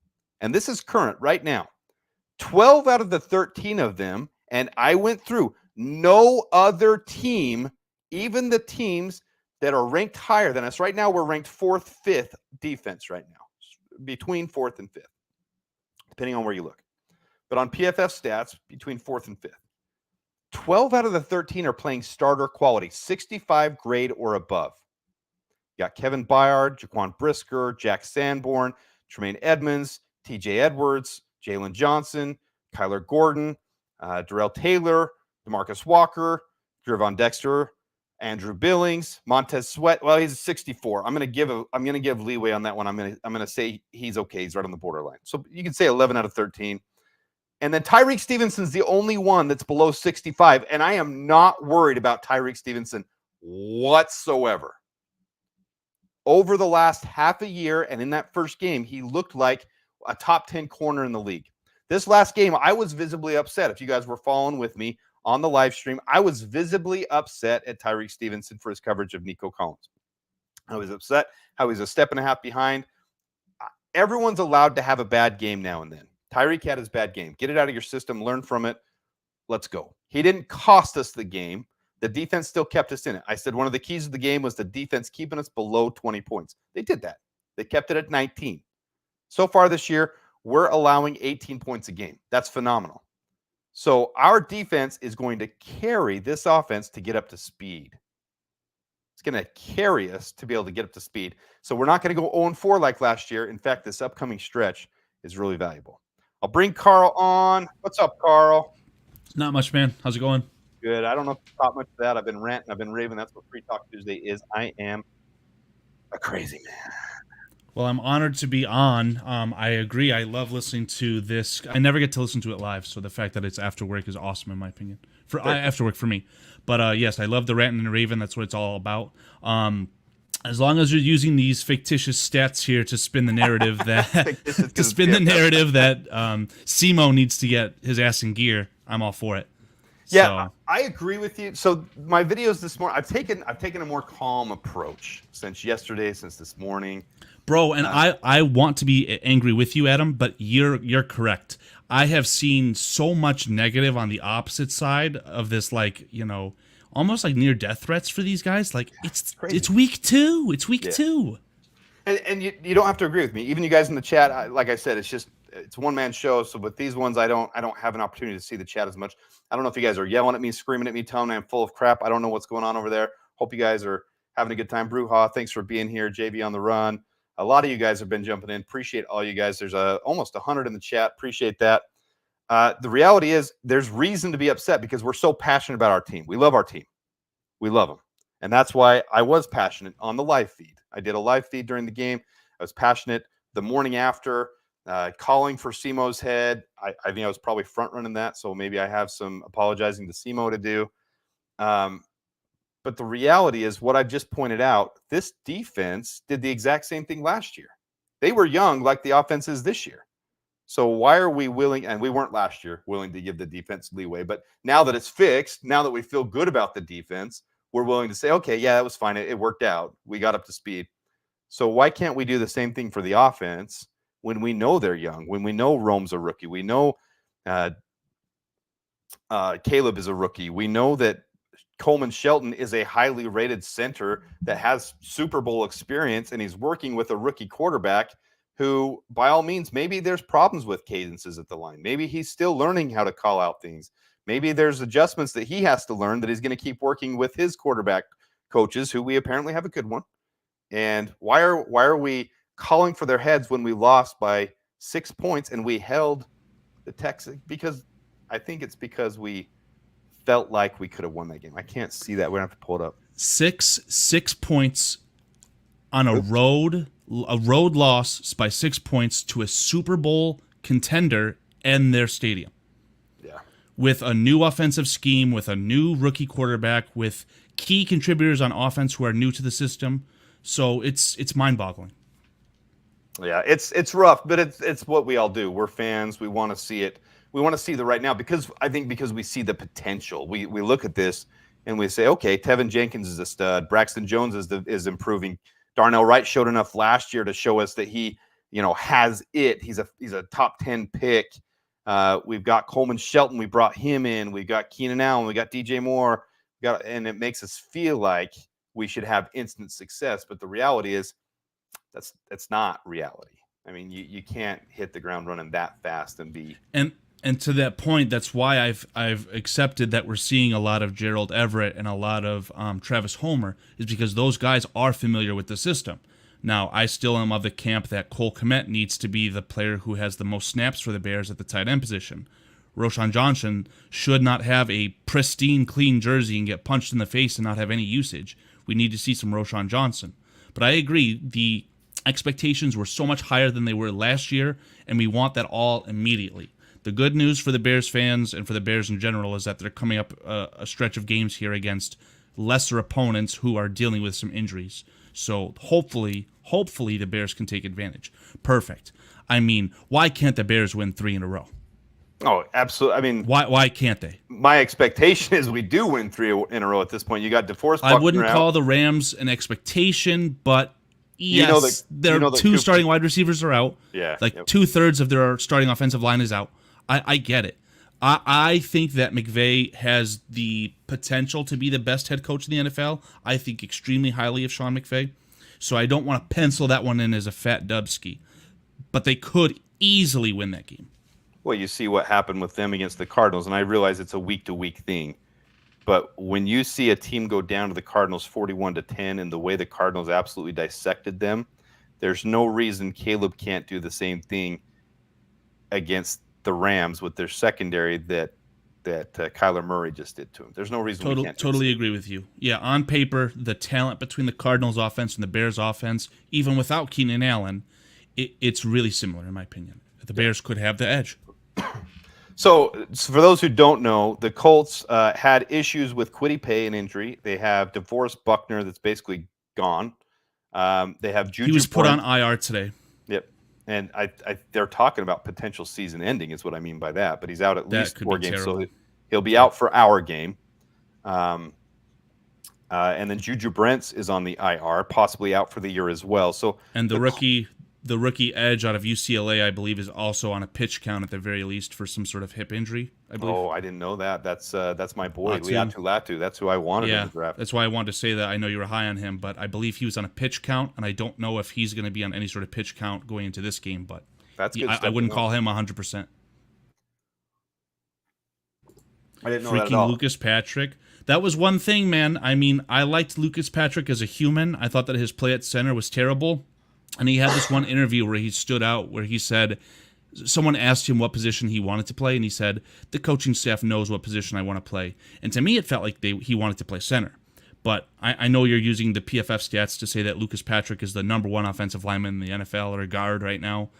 And this is current right now. 12 out of the 13 of them, and I went through, no other team, even the teams that are ranked higher than us. Right now, we're ranked 4th, 5th defense right now, between 4th and 5th, depending on where you look. But on PFF stats, between 4th and 5th. 12 out of the 13 are playing starter quality, 65 grade or above. You got Kevin Byard, Jaquan Brisker, Jack Sanborn, Tremaine Edmonds, TJ Edwards, Jalen Johnson, Kyler Gordon, Darrell Taylor, DeMarcus Walker, Gervon Dexter, Andrew Billings, Montez Sweat. Well, he's 64. I'm going to give leeway on that one. I'm going to say he's okay. He's right on the borderline. So you can say 11 out of 13. And then Tyreek Stevenson's the only one that's below 65. And I am not worried about Tyreek Stevenson whatsoever. Over the last half a year and in that first game, he looked like a top 10 corner in the league. This last game, I was visibly upset. If you guys were following with me on the live stream, I was visibly upset at Tyreek Stevenson for his coverage of Nico Collins. I was upset how he's a step and a half behind. Everyone's allowed to have a bad game now and then. Tyreek had his bad game. Get it out of your system. Learn from it. Let's go. He didn't cost us the game. The defense still kept us in it. I said one of the keys of the game was the defense keeping us below 20 points. They did that. They kept it at 19. So far this year, we're allowing 18 points a game. That's phenomenal. So our defense is going to carry this offense to get up to speed. It's going to carry us to be able to get up to speed. So we're not going to go 0-4 like last year. In fact, this upcoming stretch is really valuable. I'll bring Carl on. What's up, Carl? Not much, man. How's it going? Good. I don't know if you caught much of that. I've been ranting. I've been raving. That's what Free Talk Tuesday is. I am a crazy man. Well, I'm honored to be on. I agree. I love listening to this. I never get to listen to it live, so the fact that it's after work is awesome in my opinion. After work for me. But yes, I love the rant and the raven. That's what it's all about. As long as you're using these fictitious stats here to spin the narrative that Simo needs to get his ass in gear, I'm all for it. Yeah, so. I agree with you. So my videos this morning, I've taken a more calm approach since yesterday, since this morning. Bro, and I want to be angry with you, Adam, but you're correct. I have seen so much negative on the opposite side of this, like, almost like near death threats for these guys. Like, it's week 2. It's week 2. And you don't have to agree with me. Even you guys in the chat, like I said, it's one man show. So with these ones, I don't have an opportunity to see the chat as much. I don't know if you guys are yelling at me, screaming at me, telling me I'm full of crap. I don't know what's going on over there. Hope you guys are having a good time. Bruja, thanks for being here. JV on the run. A lot of you guys have been jumping in. Appreciate all you guys. There's almost 100 in the chat. Appreciate that. The reality is there's reason to be upset because we're so passionate about our team. We love our team. We love them. And that's why I was passionate on the live feed. I did a live feed during the game. I was passionate the morning after, calling for Simo's head. I think I was probably front running that, so maybe I have some apologizing to Simo to do. But the reality is what I've just pointed out, this defense did the exact same thing last year. They were young like the offense is this year. So why are we willing, and we weren't last year, willing to give the defense leeway, but now that it's fixed, now that we feel good about the defense, we're willing to say, okay, yeah, that was fine. It worked out. We got up to speed. So why can't we do the same thing for the offense when we know they're young, when we know Rome's a rookie, we know Caleb is a rookie, we know that Coleman Shelton is a highly rated center that has Super Bowl experience, and he's working with a rookie quarterback who, by all means, maybe there's problems with cadences at the line. Maybe he's still learning how to call out things. Maybe there's adjustments that he has to learn that he's going to keep working with his quarterback coaches, who we apparently have a good one. And why are we calling for their heads when we lost by 6 points and we held the Texans? Because I think it's because we felt like we could have won that game. I can't see that. We're going to have to pull it up. 6 points on a road loss by 6 points to a Super Bowl contender and their stadium. Yeah. With a new offensive scheme, with a new rookie quarterback, with key contributors on offense who are new to the system. So it's mind-boggling. Yeah, it's rough, but it's what we all do. We're fans. We want to see it. We want to see the right now because we see the potential. We look at this and we say, okay, Tevin Jenkins is a stud. Braxton Jones is improving. Darnell Wright showed enough last year to show us that he, has it. He's a top 10 pick. We've got Coleman Shelton. We brought him in. We've got Keenan Allen. We got DJ Moore. And it makes us feel like we should have instant success. But the reality is that's not reality. I mean, you can't hit the ground running that fast and be. And to that point, that's why I've accepted that we're seeing a lot of Gerald Everett and a lot of Travis Homer, is because those guys are familiar with the system. Now, I still am of the camp that Cole Kmet needs to be the player who has the most snaps for the Bears at the tight end position. Roschon Johnson should not have a pristine, clean jersey and get punched in the face and not have any usage. We need to see some Roschon Johnson. But I agree, the expectations were so much higher than they were last year, and we want that all immediately. The good news for the Bears fans and for the Bears in general is that they're coming up a stretch of games here against lesser opponents who are dealing with some injuries. So hopefully the Bears can take advantage. Perfect. I mean, why can't the Bears win 3 in a row? Oh, absolutely. I mean, why can't they? My expectation is we do win 3 in a row at this point. You got DeForest Buckner. I wouldn't call the Rams an expectation, but yes, their 2 starting wide receivers are out. Yeah. Like 2/3 of their starting offensive line is out. I get it. I think that McVay has the potential to be the best head coach in the NFL. I think extremely highly of Sean McVay. So I don't want to pencil that one in as a fat Dubski. But they could easily win that game. Well, you see what happened with them against the Cardinals, and I realize it's a week-to-week thing. But when you see a team go down to the Cardinals 41-10 and the way the Cardinals absolutely dissected them, there's no reason Caleb can't do the same thing against the Rams with their secondary that Kyler Murray just did to him. There's no reason we can't. Totally agree with you. Yeah, on paper, the talent between the Cardinals offense and the Bears offense, even without Keenan Allen, it's really similar in my opinion. The Bears could have the edge. So for those who don't know, the Colts had issues with Kwity Paye and injury. They have DeForest Buckner that's basically gone. They have Juju. He was put on IR today. Yep. And they're talking about potential season ending is what I mean by that. But he's out at least 4 games. So he'll be out for our game. And then Juju Brents is on the IR, possibly out for the year as well. So and the rookie edge out of UCLA, I believe, is also on a pitch count at the very least for some sort of hip injury, I believe. Oh, I didn't know that. That's my boy, Latu. That's who I wanted in the draft. That's why I wanted to say that. I know you were high on him, but I believe he was on a pitch count, and I don't know if he's going to be on any sort of pitch count going into this game, but that's good I wouldn't call him 100%. I didn't know that at all. Lucas Patrick. That was one thing, man. I mean, I liked Lucas Patrick as a human. I thought that his play at center was terrible. And he had this one interview where he stood out, where he said, someone asked him what position he wanted to play, and he said, the coaching staff knows what position I want to play. And to me, it felt like he wanted to play center. But I know you're using the PFF stats to say that Lucas Patrick is the number 1 offensive lineman in the NFL or guard right now.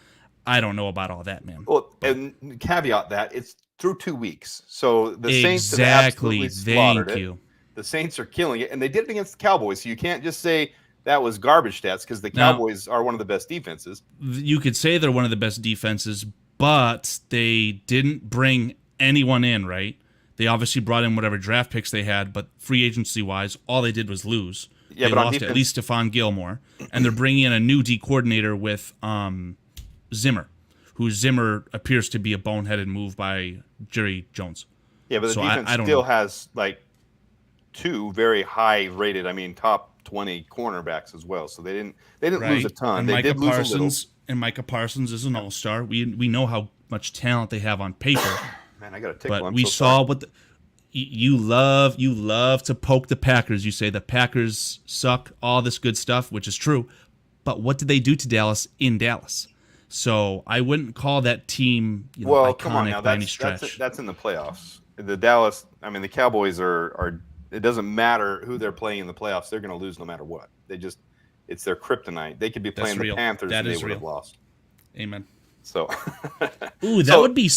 I don't know about all that, man. Well, and caveat that, it's through 2 weeks. So the Saints have absolutely slaughtered it. The Saints are killing it, and they did it against the Cowboys, so you can't just say that was garbage stats because the Cowboys are one of the best defenses. You could say they're one of the best defenses, but they didn't bring anyone in, right? They obviously brought in whatever draft picks they had, but free agency-wise, all they did was lose. Yeah, they lost at least Stephon Gilmore, and they're bringing in a new D coordinator with Zimmer, who Zimmer appears to be a boneheaded move by Jerry Jones. Yeah, but the defense still has like 2 very high-rated, top 20 cornerbacks as well, so they didn't lose a ton. And they did lose a little. And Micah Parsons is an all-star. We know how much talent they have on paper. Man, I got a tickle. But we saw what you love to poke the Packers. You say the Packers suck, all this good stuff, which is true. But what did they do to Dallas in Dallas? So I wouldn't call that team iconic come on now. by any stretch. That's in the playoffs. The Dallas, the Cowboys are. It doesn't matter who they're playing in the playoffs; they're going to lose no matter what. It's their kryptonite. They could be playing the Panthers and they would have lost. Amen. So, that would be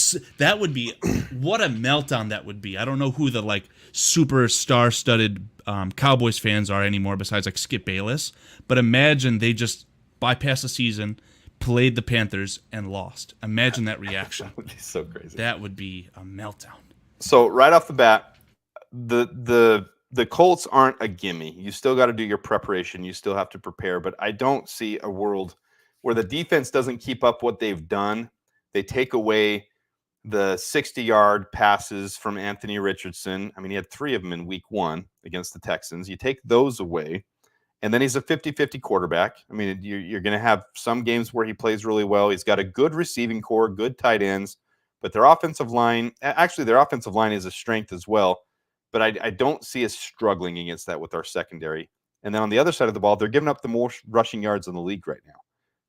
what a meltdown that would be. I don't know who the super star-studded Cowboys fans are anymore, besides Skip Bayless. But imagine they just bypassed the season, played the Panthers, and lost. Imagine that reaction. That would be so crazy. That would be a meltdown. So right off the bat, the Colts aren't a gimme. You still got to do your preparation. You still have to prepare. But I don't see a world where the defense doesn't keep up what they've done. They take away the 60-yard passes from Anthony Richardson. He had 3 of them in week 1 against the Texans. You take those away, and then he's a 50-50 quarterback. You're going to have some games where he plays really well. He's got a good receiving core, good tight ends, but their offensive line is a strength as well. But I don't see us struggling against that with our secondary. And then on the other side of the ball, they're giving up the most rushing yards in the league right now.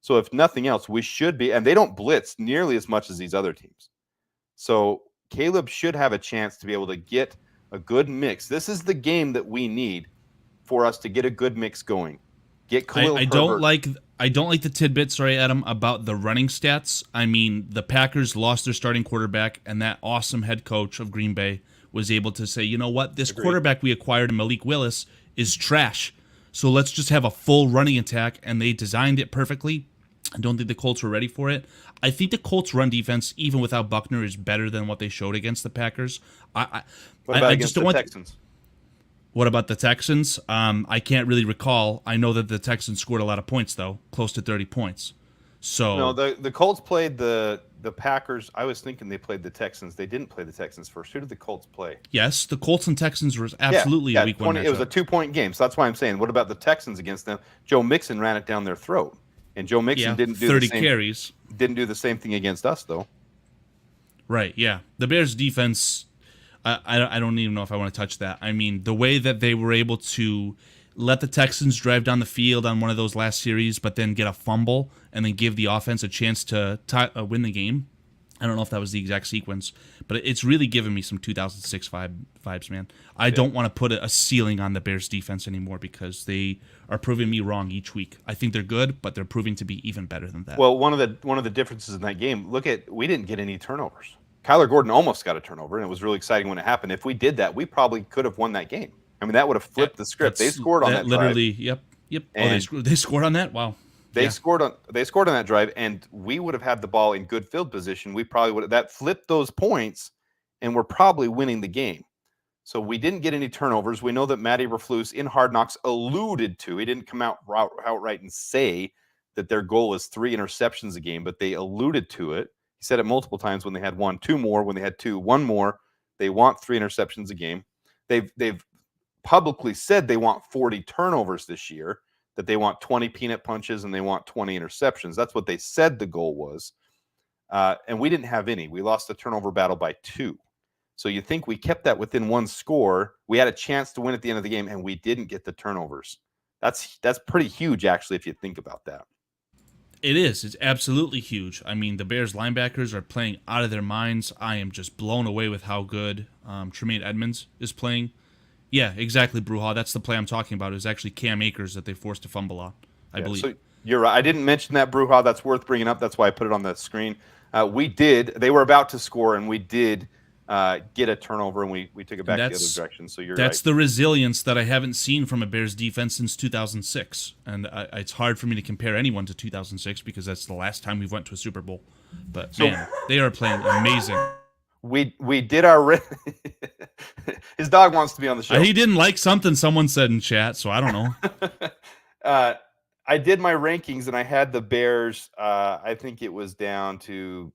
So if nothing else, we should be, and they don't blitz nearly as much as these other teams. So Caleb should have a chance to be able to get a good mix. This is the game that we need for us to get a good mix going. Get Khalil Herbert. I don't like the tidbits, sorry, Adam, about the running stats. The Packers lost their starting quarterback, and that awesome head coach of Green Bay was able to say, you know what, this quarterback we acquired, Malik Willis, is trash. So let's just have a full running attack, and they designed it perfectly. I don't think the Colts were ready for it. I think the Colts' run defense, even without Buckner, is better than what they showed against the Packers. What about against the Texans? What about the Texans? I can't really recall. I know that the Texans scored a lot of points, though, close to 30 points. So No, the Colts played the Packers. I was thinking they played the Texans. They didn't play the Texans first. Who did the Colts play? yes, the Colts and Texans was Yeah, absolutely a yeah, week one 20. It was a matchup. 2-point game. So that's why I'm saying, what about the Texans against them? Joe Mixon ran it down their throat, and Joe Mixon Yeah, didn't do the 30 same. carries. Didn't do the same thing against us though. Right, yeah. The Bears defense, I don't even know if I want to touch that. I mean, the way that they were able to let the Texans drive down the field on one of those last series, but then get a fumble and then give the offense a chance to win the game. I don't know if that was the exact sequence, but it's really given me some 2006 vibes, man. I don't want to put a ceiling on the Bears defense anymore because they are proving me wrong each week. I think they're good, but they're proving to be even better than that. Well, one of the differences in that game, we didn't get any turnovers. Kyler Gordon almost got a turnover, and it was really exciting when it happened. If we did that, we probably could have won that game. I mean, that would have flipped the script. They scored on that literally, drive. yep. And They scored on that. Wow. They scored on that drive, and we would have had the ball in good field position. We probably would have that flipped those points, and we're probably winning the game. So we didn't get any turnovers. We know that Matty Eberflus in Hard Knocks alluded to. He didn't come out outright and say that their goal is 3 interceptions a game, but they alluded to it. He said it multiple times when they had 1, 2 more. When they had 2, 1 more. They want 3 interceptions a game. They've publicly said they want 40 turnovers this year, that they want 20 peanut punches and they want 20 interceptions. That's what they said the goal was. And we didn't have any. We lost the turnover battle by 2. So you think we kept that within 1 score. We had a chance to win at the end of the game, and we didn't get the turnovers. That's pretty huge, actually, if you think about that. It is. It's absolutely huge. I mean, the Bears linebackers are playing out of their minds. I am just blown away with how good Tremaine Edmonds is playing. Yeah, exactly, Bruja. That's the play I'm talking about. Is actually Cam Akers that they forced to fumble on, I believe. So you're right. I didn't mention that, Bruja. That's worth bringing up. That's why I put it on the screen. They were about to score, and we did get a turnover, and we took it back the other direction. So that's right. The resilience that I haven't seen from a Bears defense since 2006, and it's hard for me to compare anyone to 2006 because that's the last time we went to a Super Bowl. But man, they are playing amazing. We did our his dog wants to be on the show. He didn't like something someone said in chat, so I don't know. I did my rankings, and I had the Bears. I think it was down to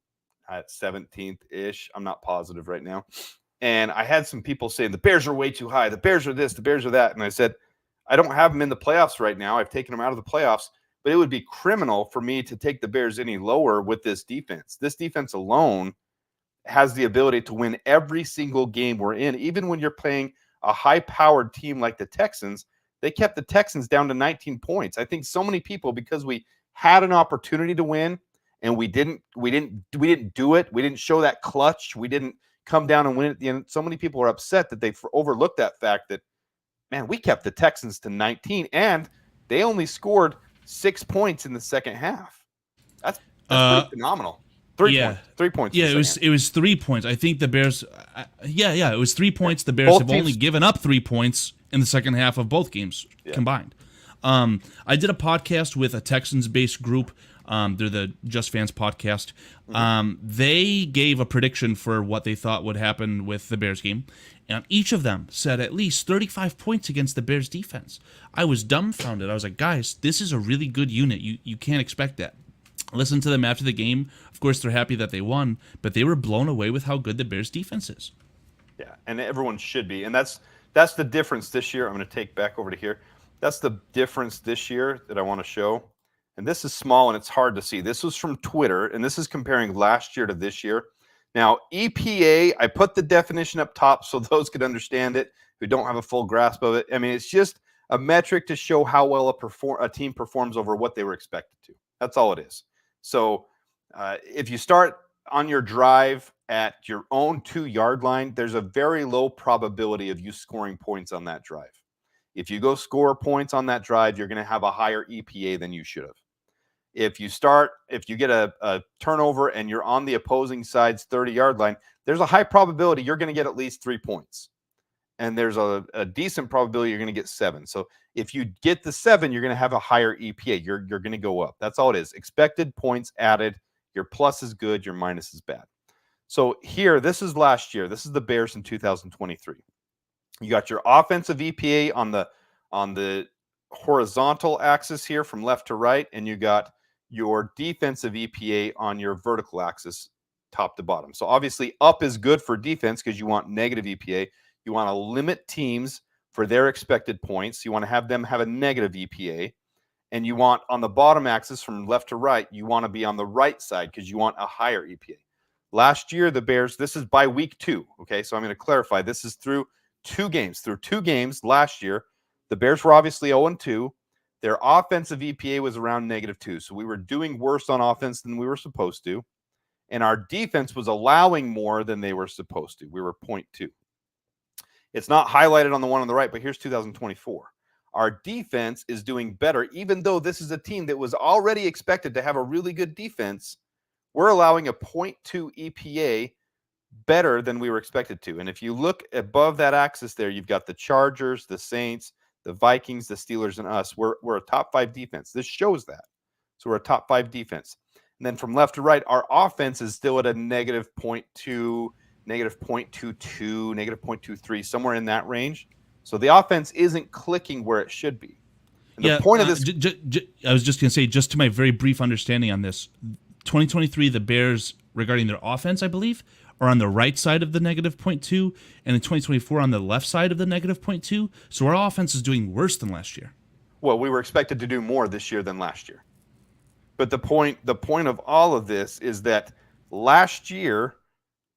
17th ish. I'm not positive right now. And I had some people saying the Bears are way too high. The Bears are this, the Bears are that. And I said, I don't have them in the playoffs right now. I've taken them out of the playoffs, but it would be criminal for me to take the Bears any lower with this defense. This defense alone has the ability to win every single game we're in. Even when you're playing a high-powered team like the Texans, they kept the Texans down to 19 points. I think so many people, because we had an opportunity to win and we didn't do it. We didn't show that clutch. We didn't come down and win at the end. So many people are upset that they overlooked that fact that, man, we kept the Texans to 19 and they only scored 6 points in the second half. That's pretty phenomenal. 3 points. Yeah, it was 3 points. I think the Bears. It was 3 points. The Bears both have only given up 3 points in the second half of both games combined. I did a podcast with a Texans-based group. They're the Just Fans podcast. They gave a prediction for what they thought would happen with the Bears game, and each of them said at least 35 points against the Bears defense. I was dumbfounded. I was like, guys, this is a really good unit. You can't expect that. Listen to them after the game. Of course, they're happy that they won, but they were blown away with how good the Bears defense is. Yeah, and everyone should be. And that's the difference this year. I'm going to take back over to here. That's the difference this year that I want to show. And this is small and it's hard to see. This was from Twitter, and this is comparing last year to this year. Now, EPA, I put the definition up top so those could understand it who don't have a full grasp of it. I mean, it's just a metric to show how well a team performs over what they were expected to. That's all it is. So if you start on your drive at your own 2-yard line, there's a very low probability of you scoring points on that drive. If you go score points on that drive, you're going to have a higher EPA than you should have. If you get a turnover and you're on the opposing side's 30-yard line, there's a high probability you're going to get at least 3 points. And there's a decent probability you're going to get 7. So if you get the 7, you're going to have a higher EPA. You're going to go up. That's all it is. Expected points added. Your plus is good. Your minus is bad. So here, this is last year. This is the Bears in 2023. You got your offensive EPA on the horizontal axis here from left to right, and you got your defensive EPA on your vertical axis, top to bottom. So obviously up is good for defense because you want negative EPA. You want to limit teams for their expected points. You want to have them have a negative EPA. And you want on the bottom axis from left to right, you want to be on the right side because you want a higher EPA. Last year, the Bears, this is by week 2. Okay, so I'm going to clarify. This is through 2 games. Through 2 games last year, the Bears were obviously 0-2. Their offensive EPA was around -2. So we were doing worse on offense than we were supposed to. And our defense was allowing more than they were supposed to. We were 0.2. It's not highlighted on the one on the right, but here's 2024. Our defense is doing better, even though this is a team that was already expected to have a really good defense. We're allowing a 0.2 EPA better than we were expected to. And if you look above that axis there, you've got the Chargers, the Saints, the Vikings, the Steelers, and us. We're a top 5 defense. This shows that. So we're a top 5 defense. And then from left to right, our offense is still at a -0.2, -0.22, -0.23, somewhere in that range. So the offense isn't clicking where it should be. And the point of this, I was just going to say, just to my very brief understanding on this, 2023, the Bears, regarding their offense, I believe, are on the right side of the -0.2, and in 2024 on the left side of the -0.2. So our offense is doing worse than last year. well, we were expected to do more this year than last year. But the point of all of this is that last year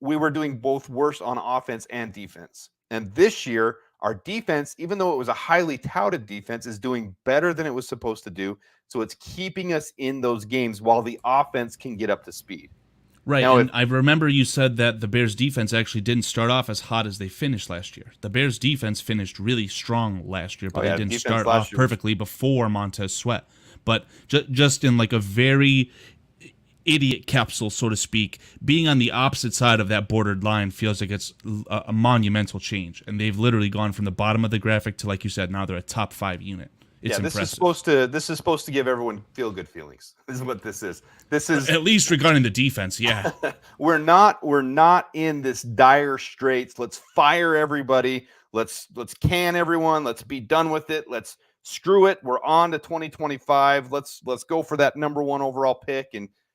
we were doing both worse on offense and defense. And this year, our defense, even though it was a highly touted defense, is doing better than it was supposed to do. So it's keeping us in those games while the offense can get up to speed. Right, Now, and I remember you said that the Bears' defense actually didn't start off as hot as they finished last year. The Bears' defense finished really strong last year, but they didn't start off perfectly before Montez Sweat. But just in like a very idiot capsule, so to speak, being on the opposite side of that bordered line feels like it's a monumental change. And they've literally gone from the bottom of the graphic to, like you said, now they're a top 5 unit. It's this impressive. is supposed to give everyone feel good feelings. This is what this is. This is at least regarding the defense, yeah. we're not in this dire straits. Let's fire everybody. Let's can everyone. Let's be done with it. Let's screw it. We're on to 2025. Let's go for that number 1 overall pick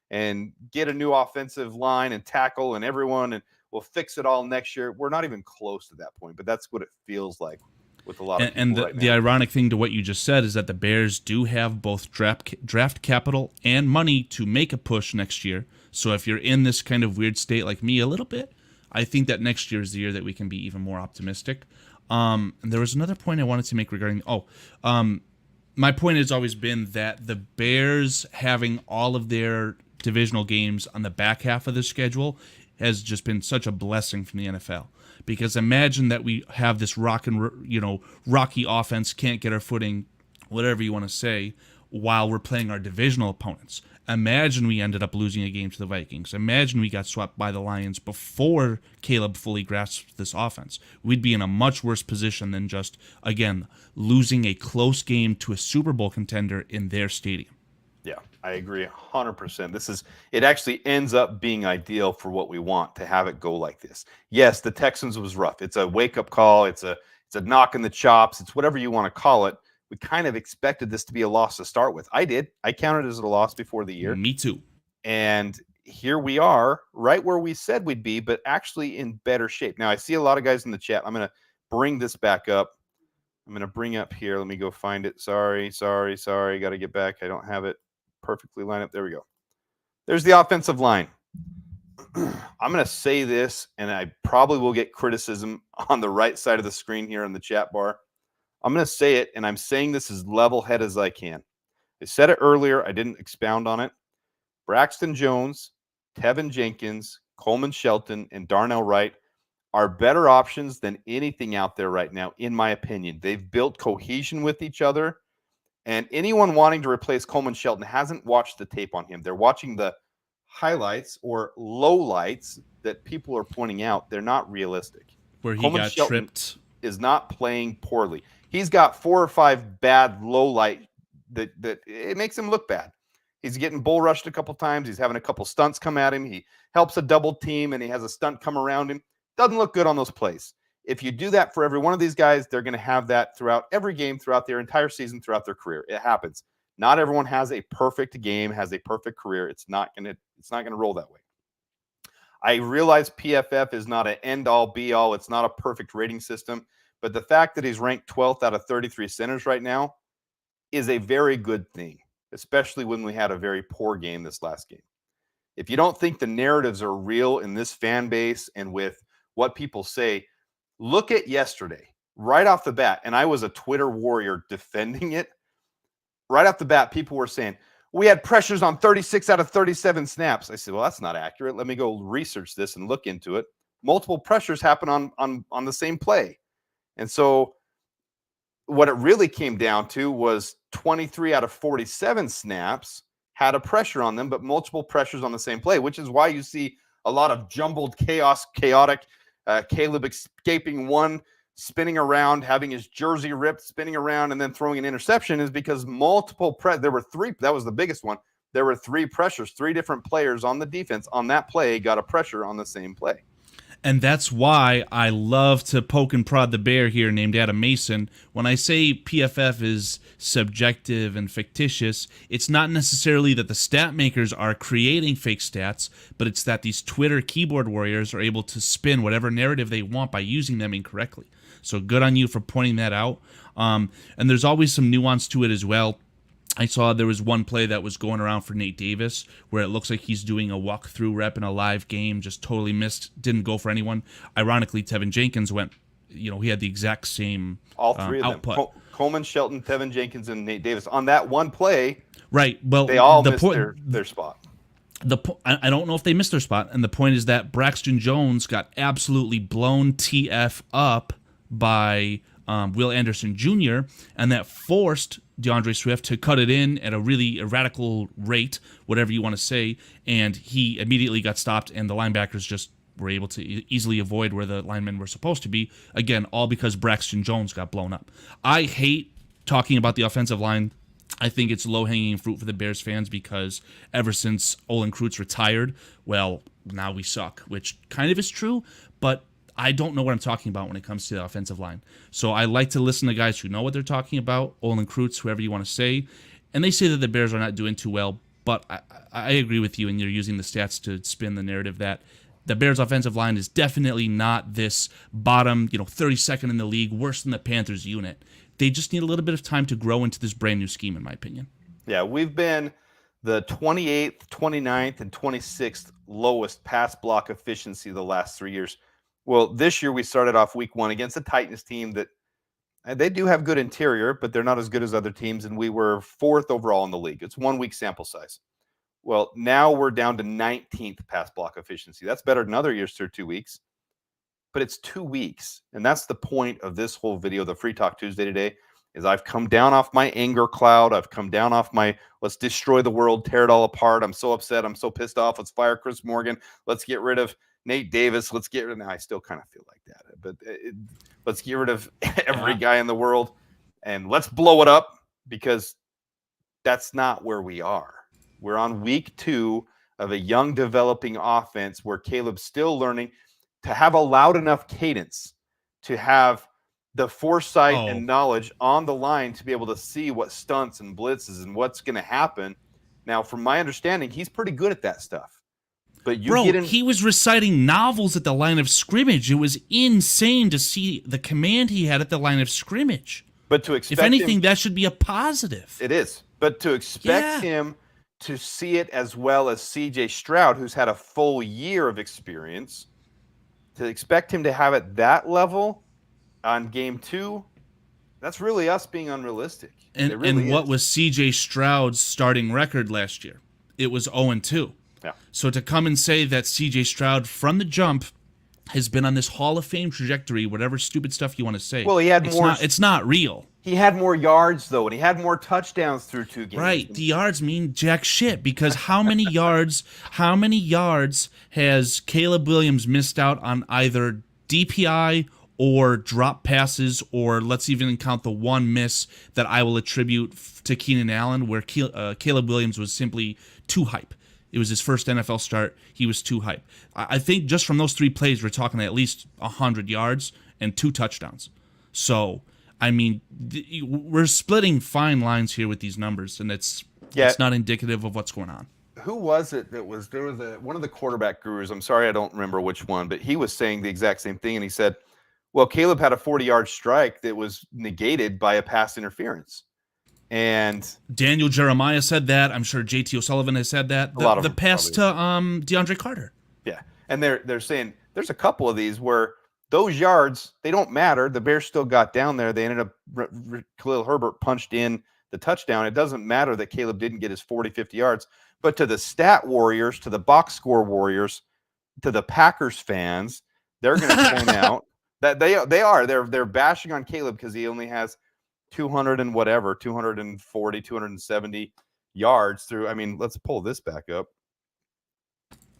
and get a new offensive line and tackle and everyone, and we'll fix it all next year. We're not even close to that point, but that's what it feels like with a lot of people and right now. the ironic thing to what you just said is that the Bears do have both draft capital and money to make a push next year. So if you're in this kind of weird state like me a little bit, I think that next year is the year that we can be even more optimistic. And there was another point I wanted to make regarding my point has always been that the Bears having all of their divisional games on the back half of the schedule has just been such a blessing from the NFL. Because imagine that we have this rocky offense, can't get our footing, whatever you want to say, while we're playing our divisional opponents. Imagine we ended up losing a game to the Vikings. Imagine we got swept by the Lions before Caleb fully grasped this offense. We'd be in a much worse position than just, again, losing a close game to a Super Bowl contender in their stadium. Yeah, I agree 100%. It actually ends up being ideal for what we want, to have it go like this. Yes, the Texans was rough. It's a wake-up call. It's a knock in the chops. It's whatever you want to call it. We kind of expected this to be a loss to start with. I did. I counted it as a loss before the year. Me too. And here we are, right where we said we'd be, but actually in better shape. Now, I see a lot of guys in the chat. I'm going to bring this back up. I'm going to bring up here. Let me go find it. Sorry. Got to get back. I don't have it perfectly lined up. There we go. There's the offensive line. I'm going to say this, and I probably will get criticism on the right side of the screen here in the chat bar. I'm going to say it, and I'm saying this as level head as I can. I said it earlier. I didn't expound on it. Braxton Jones, Tevin Jenkins, Coleman Shelton, and Darnell Wright are better options than anything out there right now, in my opinion. They've built cohesion with each other. And anyone wanting to replace Coleman Shelton hasn't watched the tape on him. They're watching the highlights or lowlights that people are pointing out. They're not realistic. Where he Coleman got Shelton tripped. is not playing poorly. He's got 4 or 5 bad lowlight that it makes him look bad. He's getting bull rushed a couple times. He's having a couple stunts come at him. He helps a double team, and he has a stunt come around him. Doesn't look good on those plays. If you do that for every one of these guys, they're going to have that throughout every game, throughout their entire season, throughout their career. It happens. Not everyone has a perfect game, has a perfect career. It's not gonna roll that way. I realize PFF is not an end-all, be-all. It's not a perfect rating system, but the fact that he's ranked 12th out of 33 centers right now is a very good thing, especially when we had a very poor game this last game. If you don't think the narratives are real in this fan base and with what people say, look at yesterday right off the bat. And I was a Twitter warrior defending it. Right off the bat, people were saying, we had pressures on 36 out of 37 snaps. I said, well, that's not accurate. Let me go research this and look into it. Multiple pressures happen on the same play. And so what it really came down to was 23 out of 47 snaps had a pressure on them, but multiple pressures on the same play, which is why you see a lot of jumbled chaotic Caleb escaping one, spinning around, having his jersey ripped, spinning around, and then throwing an interception is because there were three. That was the biggest one. There were three pressures. Three different players on the defense on that play got a pressure on the same play. And that's why I love to poke and prod the bear here named Adam Mason. When I say PFF is subjective and fictitious, it's not necessarily that the stat makers are creating fake stats, but it's that these Twitter keyboard warriors are able to spin whatever narrative they want by using them incorrectly. So good on you for pointing that out. And there's always some nuance to it as well. I saw there was one play that was going around for Nate Davis where it looks like he's doing a walkthrough rep in a live game, just totally missed, didn't go for anyone. Ironically, Tevin Jenkins went, he had the exact same all three of output. them. Coleman, Shelton, Tevin Jenkins, and Nate Davis. On that one play, right? Well, they all missed their spot. I don't know if they missed their spot, and the point is that Braxton Jones got absolutely blown TF up by Will Anderson Jr., and that forced DeAndre Swift to cut it in at a really radical rate, whatever you want to say, and he immediately got stopped, and the linebackers just were able to easily avoid where the linemen were supposed to be. Again, all because Braxton Jones got blown up. I hate talking about the offensive line. I think it's low-hanging fruit for the Bears fans because ever since Olin Kreutz retired, well, now we suck, which kind of is true, but I don't know what I'm talking about when it comes to the offensive line. So I like to listen to guys who know what they're talking about, Olin Kreutz, whoever you want to say, and they say that the Bears are not doing too well, but I agree with you, and you're using the stats to spin the narrative that the Bears' offensive line is definitely not this bottom, 32nd in the league, worse than the Panthers unit. They just need a little bit of time to grow into this brand new scheme, in my opinion. Yeah, we've been the 28th, 29th, and 26th lowest pass block efficiency the last 3 years. Well, this year we started off week one against a Titans team that they do have good interior, but they're not as good as other teams, and we were 4th overall in the league. It's 1 week sample size. Well, now we're down to 19th pass block efficiency. That's better than other years through 2 weeks, but it's 2 weeks, and that's the point of this whole video, the Free Talk Tuesday today, is I've come down off my anger cloud. I've come down off my let's destroy the world, tear it all apart. I'm so upset. I'm so pissed off. Let's fire Chris Morgan. Let's get rid of Nate Davis. Let's get rid of, I still kind of feel like that, but let's get rid of every guy in the world and let's blow it up because that's not where we are. We're on week 2 of a young developing offense where Caleb's still learning to have a loud enough cadence to have the foresight and knowledge on the line to be able to see what stunts and blitzes and what's going to happen. Now, from my understanding, he's pretty good at that stuff. But he was reciting novels at the line of scrimmage. It was insane to see the command he had at the line of scrimmage. But to expect if anything, that should be a positive. It is. But to expect him to see it as well as CJ Stroud, who's had a full year of experience, to expect him to have it that level on game 2, that's really us being unrealistic. And what was CJ Stroud's starting record last year? It was 0-2. Yeah. So to come and say that CJ Stroud from the jump has been on this Hall of Fame trajectory, whatever stupid stuff you want to say. Well, he had more. It's not real. He had more yards though, and he had more touchdowns through 2 games. Right. The yards mean jack shit because how many yards has Caleb Williams missed out on either DPI or drop passes, or let's even count the one miss that I will attribute to Keenan Allen where Caleb Williams was simply too hype. It was his first NFL start. He was too hype. I think just from those 3 plays, we're talking at least 100 yards and 2 touchdowns. So I mean, we're splitting fine lines here with these numbers, and it's not indicative of what's going on. Who was it that was there was one of the quarterback gurus? I'm sorry, I don't remember which one, but he was saying the exact same thing, and he said, "Well, Caleb had a 40-yard strike that was negated by a pass interference." And Daniel Jeremiah said that. I'm sure JT O'Sullivan has said that. The pass to DeAndre Carter. Yeah, and they're saying there's a couple of these where those yards, they don't matter. The Bears still got down there. They ended up Khalil Herbert punched in the touchdown. It doesn't matter that Caleb didn't get his 40, 50 yards. But to the stat warriors, to the box score warriors, to the Packers fans, they're going to point out that they're bashing on Caleb because he only has 240, 270 yards through. I mean, let's pull this back up.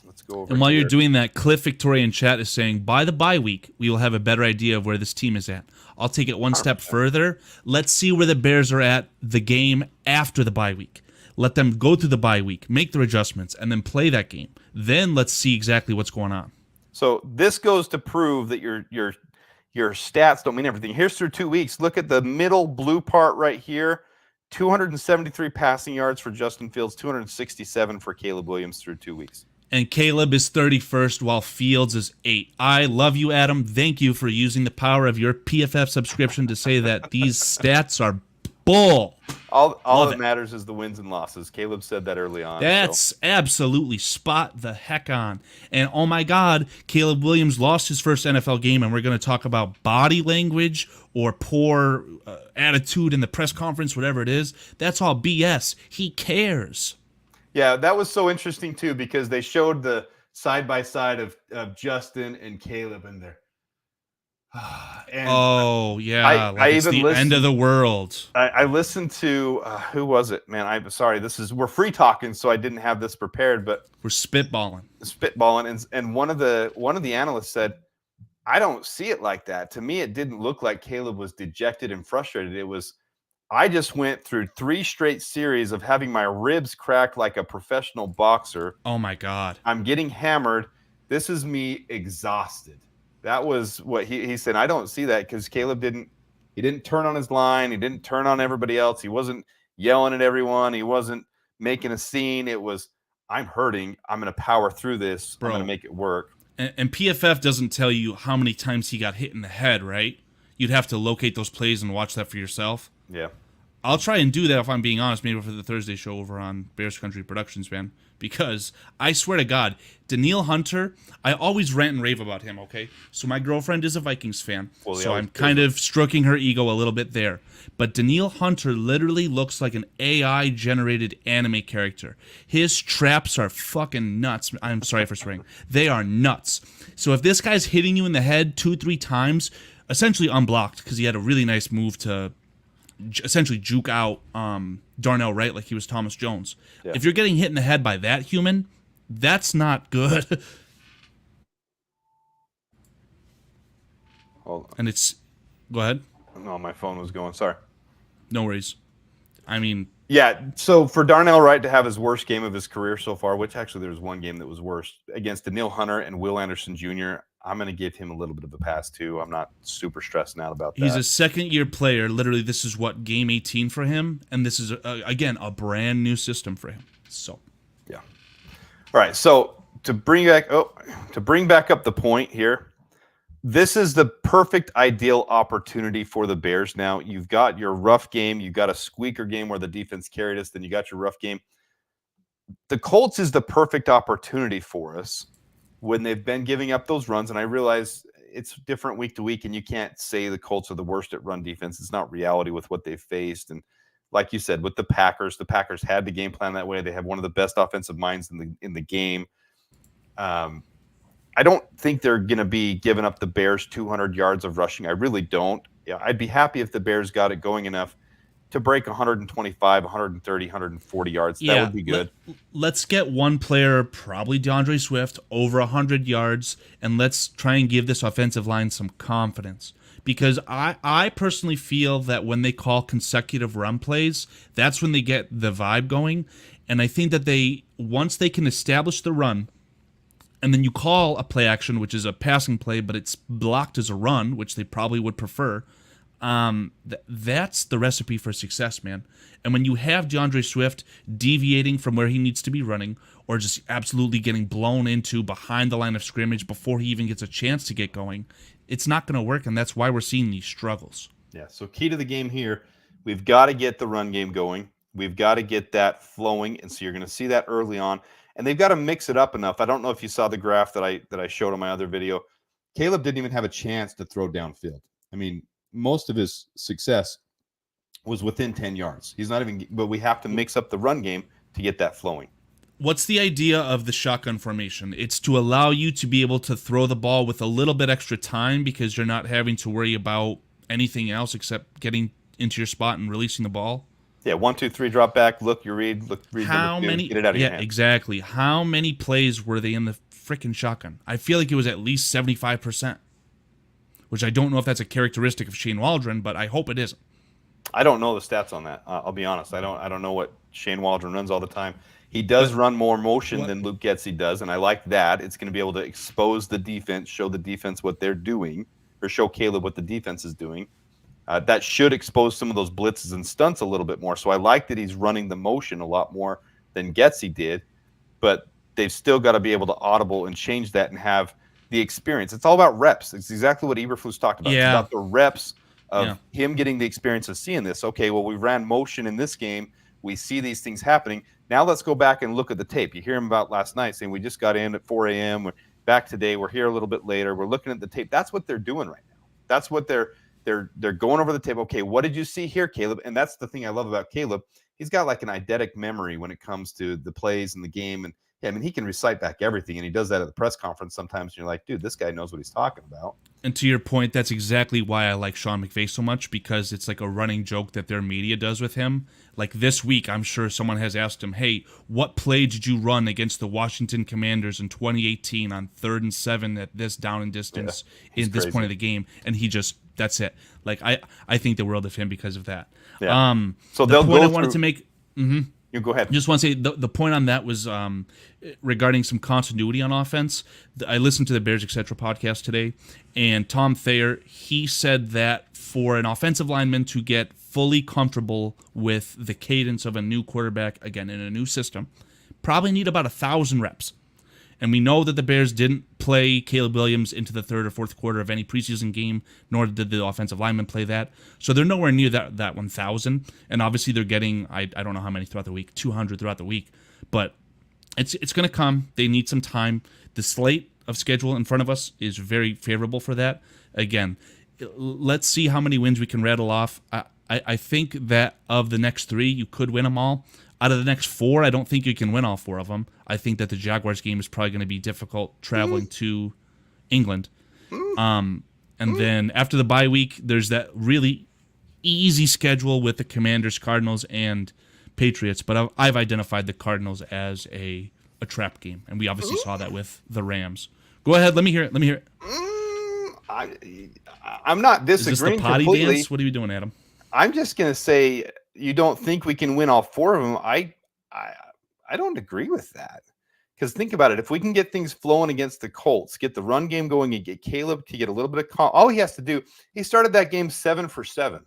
Let's go over. And while you're doing that, Cliff Victoria in chat is saying, by the bye week, we will have a better idea of where this team is at. I'll take it one step further. Let's see where the Bears are at the game after the bye week. Let them go through the bye week, make their adjustments, and then play that game. Then let's see exactly what's going on. So this goes to prove that your stats don't mean everything. Here's through 2 weeks. Look at the middle blue part right here. 273 passing yards for Justin Fields, 267 for Caleb Williams through 2 weeks. And Caleb is 31st while Fields is 8. I love you, Adam. Thank you for using the power of your PFF subscription to say that these stats are bull. All that matters is the wins and losses. Caleb said that early on. That's absolutely spot the heck on. And oh my God, Caleb Williams lost his first NFL game, and we're going to talk about body language or poor attitude in the press conference, whatever it is. That's all BS. He cares. Yeah, that was so interesting too, because they showed the side by side of Justin and Caleb in there. And I even the listened, end of the world. I listened to who was it, man? I'm sorry. We're free talking, so I didn't have this prepared, but we're spitballing, and one of the analysts said, "I don't see it like that. To me, it didn't look like Caleb was dejected and frustrated. It was, I just went through 3 straight series of having my ribs cracked like a professional boxer. Oh my God, I'm getting hammered. This is me exhausted." That was what he said. I don't see that because Caleb didn't turn on his line. He didn't turn on everybody else. He wasn't yelling at everyone. He wasn't making a scene. It was, I'm hurting. I'm going to power through this. I'm going to make it work. And PFF doesn't tell you how many times he got hit in the head, right? You'd have to locate those plays and watch that for yourself. Yeah. I'll try and do that if I'm being honest, maybe for the Thursday show over on Bears Country Productions, man. Because I swear to God, Danielle Hunter, I always rant and rave about him, okay? So my girlfriend is a Vikings fan, so I'm kind of stroking her ego a little bit there. But Danielle Hunter literally looks like an AI-generated anime character. His traps are fucking nuts. I'm sorry for swearing. They are nuts. So if this guy's hitting you in the head 2-3 times, essentially unblocked, because he had a really nice move to essentially juke out Darnell Wright like he was Thomas Jones. Yeah. If you're getting hit in the head by that human, that's not good. Hold on. And it's... Go ahead. No, my phone was going. Sorry. No worries. I mean... Yeah, so for Darnell Wright to have his worst game of his career so far, which actually there was one game that was worse, against Danielle Hunter and Will Anderson Jr., I'm going to give him a little bit of a pass, too. I'm not super stressing out about that. He's a second-year player. Literally, this is, game 18 for him? And this is, again, a brand-new system for him. So, yeah. All right, so to bring back up the point here, this is the perfect, ideal opportunity for the Bears now. You've got your rough game. You've got a squeaker game where the defense carried us. Then you got your rough game. The Colts is the perfect opportunity for us when they've been giving up those runs. And I realize it's different week to week, and you can't say the Colts are the worst at run defense. It's not reality with what they've faced. And like you said, with the Packers had the game plan that way. They have one of the best offensive minds in the game. I don't think they're going to be giving up the Bears 200 yards of rushing. I really don't. Yeah, I'd be happy if the Bears got it going enough to break 125, 130, 140 yards. That would be good. Let's get one player, probably DeAndre Swift, over 100 yards, and let's try and give this offensive line some confidence. Because I personally feel that when they call consecutive run plays, that's when they get the vibe going. And I think that once they can establish the run, and then you call a play action, which is a passing play, but it's blocked as a run, which they probably would prefer, That's the recipe for success, man. And when you have DeAndre Swift deviating from where he needs to be running, or just absolutely getting blown into behind the line of scrimmage before he even gets a chance to get going, it's not going to work, and that's why we're seeing these struggles. Yeah, so key to the game here, we've got to get the run game going. We've got to get that flowing, and so you're going to see that early on. And they've got to mix it up enough. I don't know if you saw the graph that I showed on my other video. Caleb didn't even have a chance to throw downfield. I mean, most of his success was within 10 yards. He's not even, but we have to mix up the run game to get that flowing. What's the idea of the shotgun formation? It's to allow you to be able to throw the ball with a little bit extra time because you're not having to worry about anything else except getting into your spot and releasing the ball. Yeah, 1, 2, 3, drop back, look, you read How number 2, many? get it out of your hand. Exactly. How many plays were they in the freaking shotgun? I feel like it was at least 75%, which I don't know if that's a characteristic of Shane Waldron, but I hope it isn't. I don't know the stats on that. I'll be honest. I don't know what Shane Waldron runs all the time. He does run more motion than Luke Getsy does, and I like that. It's going to be able to expose the defense, show the defense what they're doing, or show Caleb what the defense is doing. That should expose some of those blitzes and stunts a little bit more. So I like that he's running the motion a lot more than Getsy did, but they've still got to be able to audible and change that and have the experience. It's all about reps. It's exactly what Eberflus talked about. Yeah. It's about the reps of him getting the experience of seeing this. Okay, well, we ran motion in this game. We see these things happening. Now let's go back and look at the tape. You hear him about last night saying we just got in at 4 a.m. We're back today. We're here a little bit later. We're looking at the tape. That's what they're doing right now. That's what they're going over the tape. Okay, what did you see here, Caleb? And that's the thing I love about Caleb. He's got like an eidetic memory when it comes to the plays and the game. And yeah, I mean, he can recite back everything, and he does that at the press conference sometimes. And you're like, dude, this guy knows what he's talking about. And to your point, that's exactly why I like Sean McVay so much, because it's like a running joke that their media does with him. Like this week, I'm sure someone has asked him, hey, what play did you run against the Washington Commanders in 2018 on 3rd and 7 at this down and distance in this point of the game? And he just, that's it. Like, I think the world of him because of that. Yeah. So the point I wanted to make... You go ahead. Just want to say the point on that was regarding some continuity on offense. I listened to the Bears Etc. podcast today, and Tom Thayer, he said that for an offensive lineman to get fully comfortable with the cadence of a new quarterback, again, in a new system, probably need about 1,000 reps. And we know that the Bears didn't play Caleb Williams into the third or fourth quarter of any preseason game, nor did the offensive linemen play that. So they're nowhere near that 1,000. And obviously they're getting, I don't know how many throughout the week, 200 throughout the week. But it's going to come. They need some time. The slate of schedule in front of us is very favorable for that. Again, let's see how many wins we can rattle off. I think that of the next 3, you could win them all. Out of the next 4, I don't think you can win all 4 of them. I think that the Jaguars game is probably going to be difficult traveling to England. And then after the bye week, there's that really easy schedule with the Commanders, Cardinals, and Patriots. But I've identified the Cardinals as a trap game, and we obviously saw that with the Rams. Go ahead, let me hear it. I'm not disagreeing Is this the potty completely. dance? What are you doing, Adam? I'm just going to say you don't think we can win all 4 of them. I don't agree with that. Because think about it. If we can get things flowing against the Colts, get the run game going, and get Caleb to get a little bit of all he has to do, he started that game 7 for 7.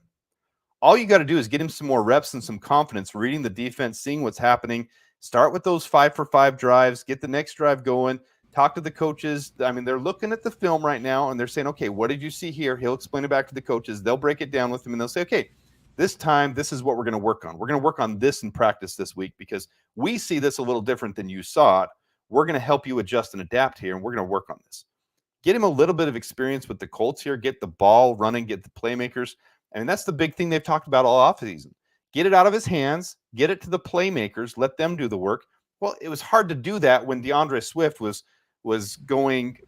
All you got to do is get him some more reps and some confidence, reading the defense, seeing what's happening. Start with those 5 for 5 drives, get the next drive going, talk to the coaches. I mean, they're looking at the film right now, and they're saying, okay, what did you see here? He'll explain it back to the coaches. They'll break it down with him, and they'll say, okay, this time, this is what we're going to work on. We're going to work on this in practice this week because we see this a little different than you saw it. We're going to help you adjust and adapt here, and we're going to work on this. Get him a little bit of experience with the Colts here. Get the ball running, get the playmakers. I mean, that's the big thing they've talked about all offseason. Get it out of his hands, get it to the playmakers, let them do the work. Well, it was hard to do that when DeAndre Swift was going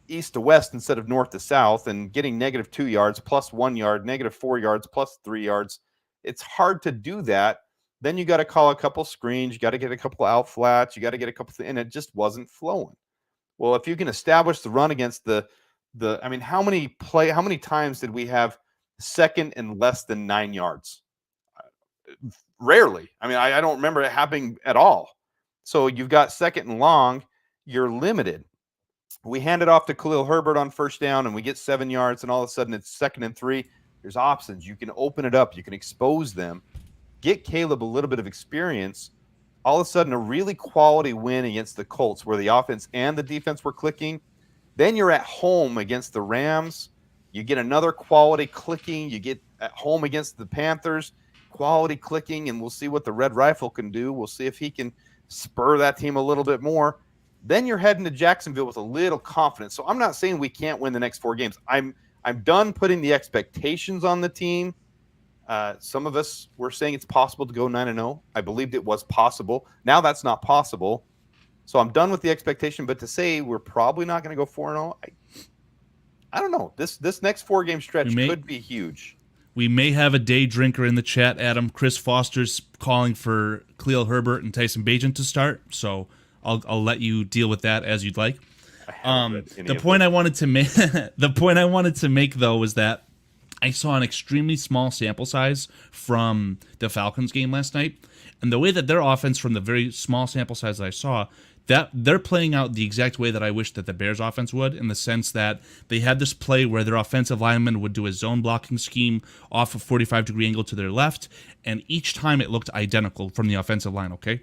east to west instead of north to south and getting -2 yards, +1 yard, -4 yards, +3 yards. It's hard to do that. Then you got to call a couple screens. You got to get a couple out flats. You got to get a couple, and it just wasn't flowing. Well, if you can establish the run against I mean, how many times did we have second and less than 9 yards? Rarely. I mean, I don't remember it happening at all. So you've got second and long, you're limited. We hand it off to Khalil Herbert on first down, and we get 7 yards, and all of a sudden it's 2nd and 3. There's options. You can open it up. You can expose them. Get Caleb a little bit of experience. All of a sudden, a really quality win against the Colts where the offense and the defense were clicking. Then you're at home against the Rams. You get another quality clicking. You get at home against the Panthers, quality clicking, and we'll see what the Red Rifle can do. We'll see if he can spur that team a little bit more. Then you're heading to Jacksonville with a little confidence. So I'm not saying we can't win the next 4 games. I'm done putting the expectations on the team. Some of us were saying it's possible to go 9-0. I believed it was possible. Now that's not possible. So I'm done with the expectation. But to say we're probably not going to go 4-0, I don't know. This next 4-game stretch could be huge. We may have a day drinker in the chat, Adam. Chris Foster's calling for Khalil Herbert and Tyson Bagent to start. So I'll let you deal with that as you'd like. The point I wanted to make though was that I saw an extremely small sample size from the Falcons game last night, and the way that their offense, from the very small sample size that I saw, that they're playing out the exact way that I wish that the Bears offense would, in the sense that they had this play where their offensive lineman would do a zone blocking scheme off a 45-degree angle to their left, and each time it looked identical from the offensive line, okay?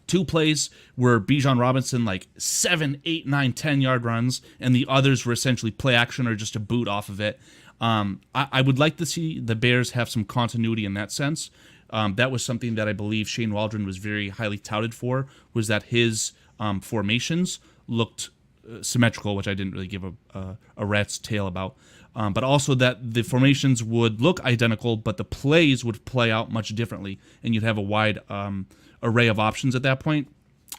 2 plays were Bijan Robinson, like 7, 8, 9, 10-yard runs, and the others were essentially play action or just a boot off of it. I would like to see the Bears have some continuity in that sense. That was something that I believe Shane Waldron was very highly touted for, was that his formations looked symmetrical, which I didn't really give a rat's tail about. But also that the formations would look identical, but the plays would play out much differently, and you'd have a wide array of options at that point.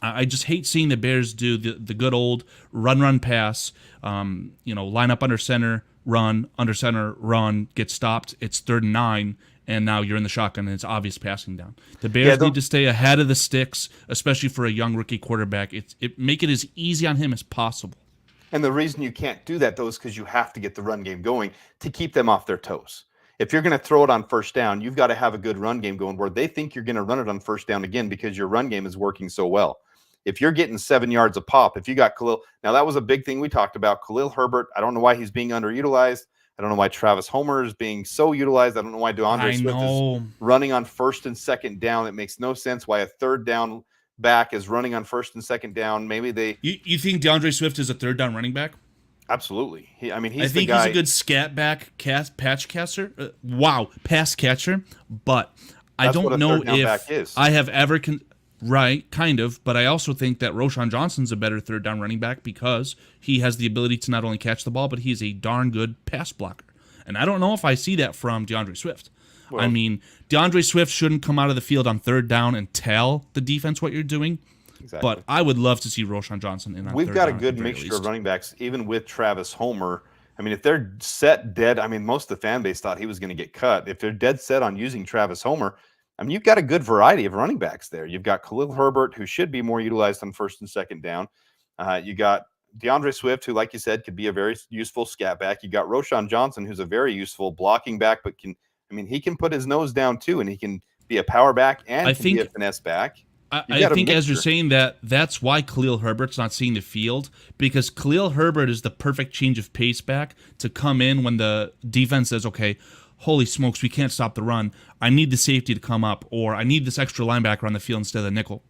I just hate seeing the Bears do the good old run, pass, line up under center, run, under center, run, get stopped, it's 3rd and 9, and now you're in the shotgun, and it's obvious passing down. The Bears need to stay ahead of the sticks, especially for a young rookie quarterback. Make it as easy on him as possible. And the reason you can't do that, though, is because you have to get the run game going to keep them off their toes. If you're going to throw it on 1st down, you've got to have a good run game going where they think you're going to run it on 1st down again because your run game is working so well. If you're getting 7 yards a pop, if you got Khalil, now that was a big thing we talked about. Khalil Herbert, I don't know why he's being underutilized. I don't know why Travis Homer is being so utilized. I don't know why DeAndre Swift is running on 1st and 2nd down. It makes no sense why a 3rd down back is running on 1st and 2nd down. Maybe they. You think DeAndre Swift is a 3rd down running back? Absolutely. He's I think the guy. He's a good scat back patch catcher. Pass catcher. But I don't know if I have ever. Right, kind of, but I also think that Roschon Johnson's a better 3rd down running back because he has the ability to not only catch the ball, but he's a darn good pass blocker. And I don't know if I see that from DeAndre Swift. Well, I mean, DeAndre Swift shouldn't come out of the field on 3rd down and tell the defense what you're doing. Exactly. But I would love to see Roschon Johnson in on 3rd down. We've got a good mixture of running backs, even with Travis Homer. I mean, if they're set dead, I mean, most of the fan base thought he was going to get cut. If they're dead set on using Travis Homer, I mean, you've got a good variety of running backs there. You've got Khalil Herbert, who should be more utilized on 1st and 2nd down. You got DeAndre Swift, who, like you said, could be a very useful scat back. You got Roschon Johnson, who's a very useful blocking back, but he can put his nose down too, and he can be a power back and be a finesse back. I think as you're saying that's why Khalil Herbert's not seeing the field, because Khalil Herbert is the perfect change of pace back to come in when the defense says, okay, holy smokes, we can't stop the run. I need the safety to come up, or I need this extra linebacker on the field instead of the nickel.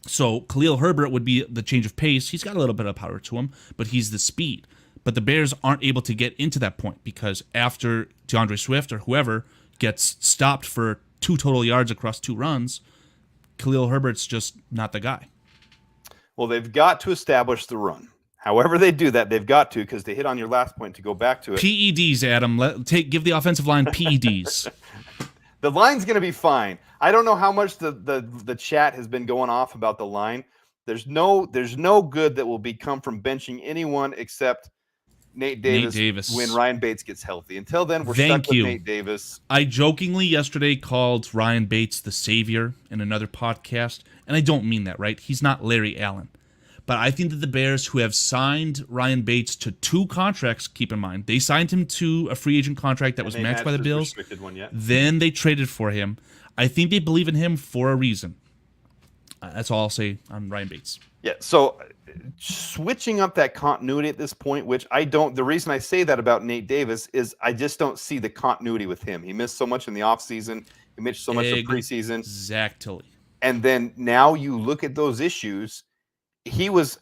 So Khalil Herbert would be the change of pace. He's got a little bit of power to him, but he's the speed. But the Bears aren't able to get into that point because after DeAndre Swift or whoever gets stopped for 2 total yards across 2 runs, Khalil Herbert's just not the guy. Well, they've got to establish the run. However they do that, they've got to, because they hit on your last point to go back to it. PEDs, Adam. Give the offensive line PEDs. The line's going to be fine. I don't know how much the chat has been going off about the line. There's no good that will come from benching anyone except Nate Davis when Ryan Bates gets healthy. Until then, we're stuck with Nate Davis. I jokingly yesterday called Ryan Bates the savior in another podcast, and I don't mean that, right? He's not Larry Allen. But I think that the Bears, who have signed Ryan Bates to 2 contracts, keep in mind, they signed him to a free agent contract that was matched by the Bills. Then they traded for him. I think they believe in him for a reason. That's all I'll say on Ryan Bates. Yeah, so switching up that continuity at this point, which I don't, the reason I say that about Nate Davis is I just don't see the continuity with him. He missed so much in the offseason, he missed so much in preseason. Exactly. And then now you look at those issues. He was,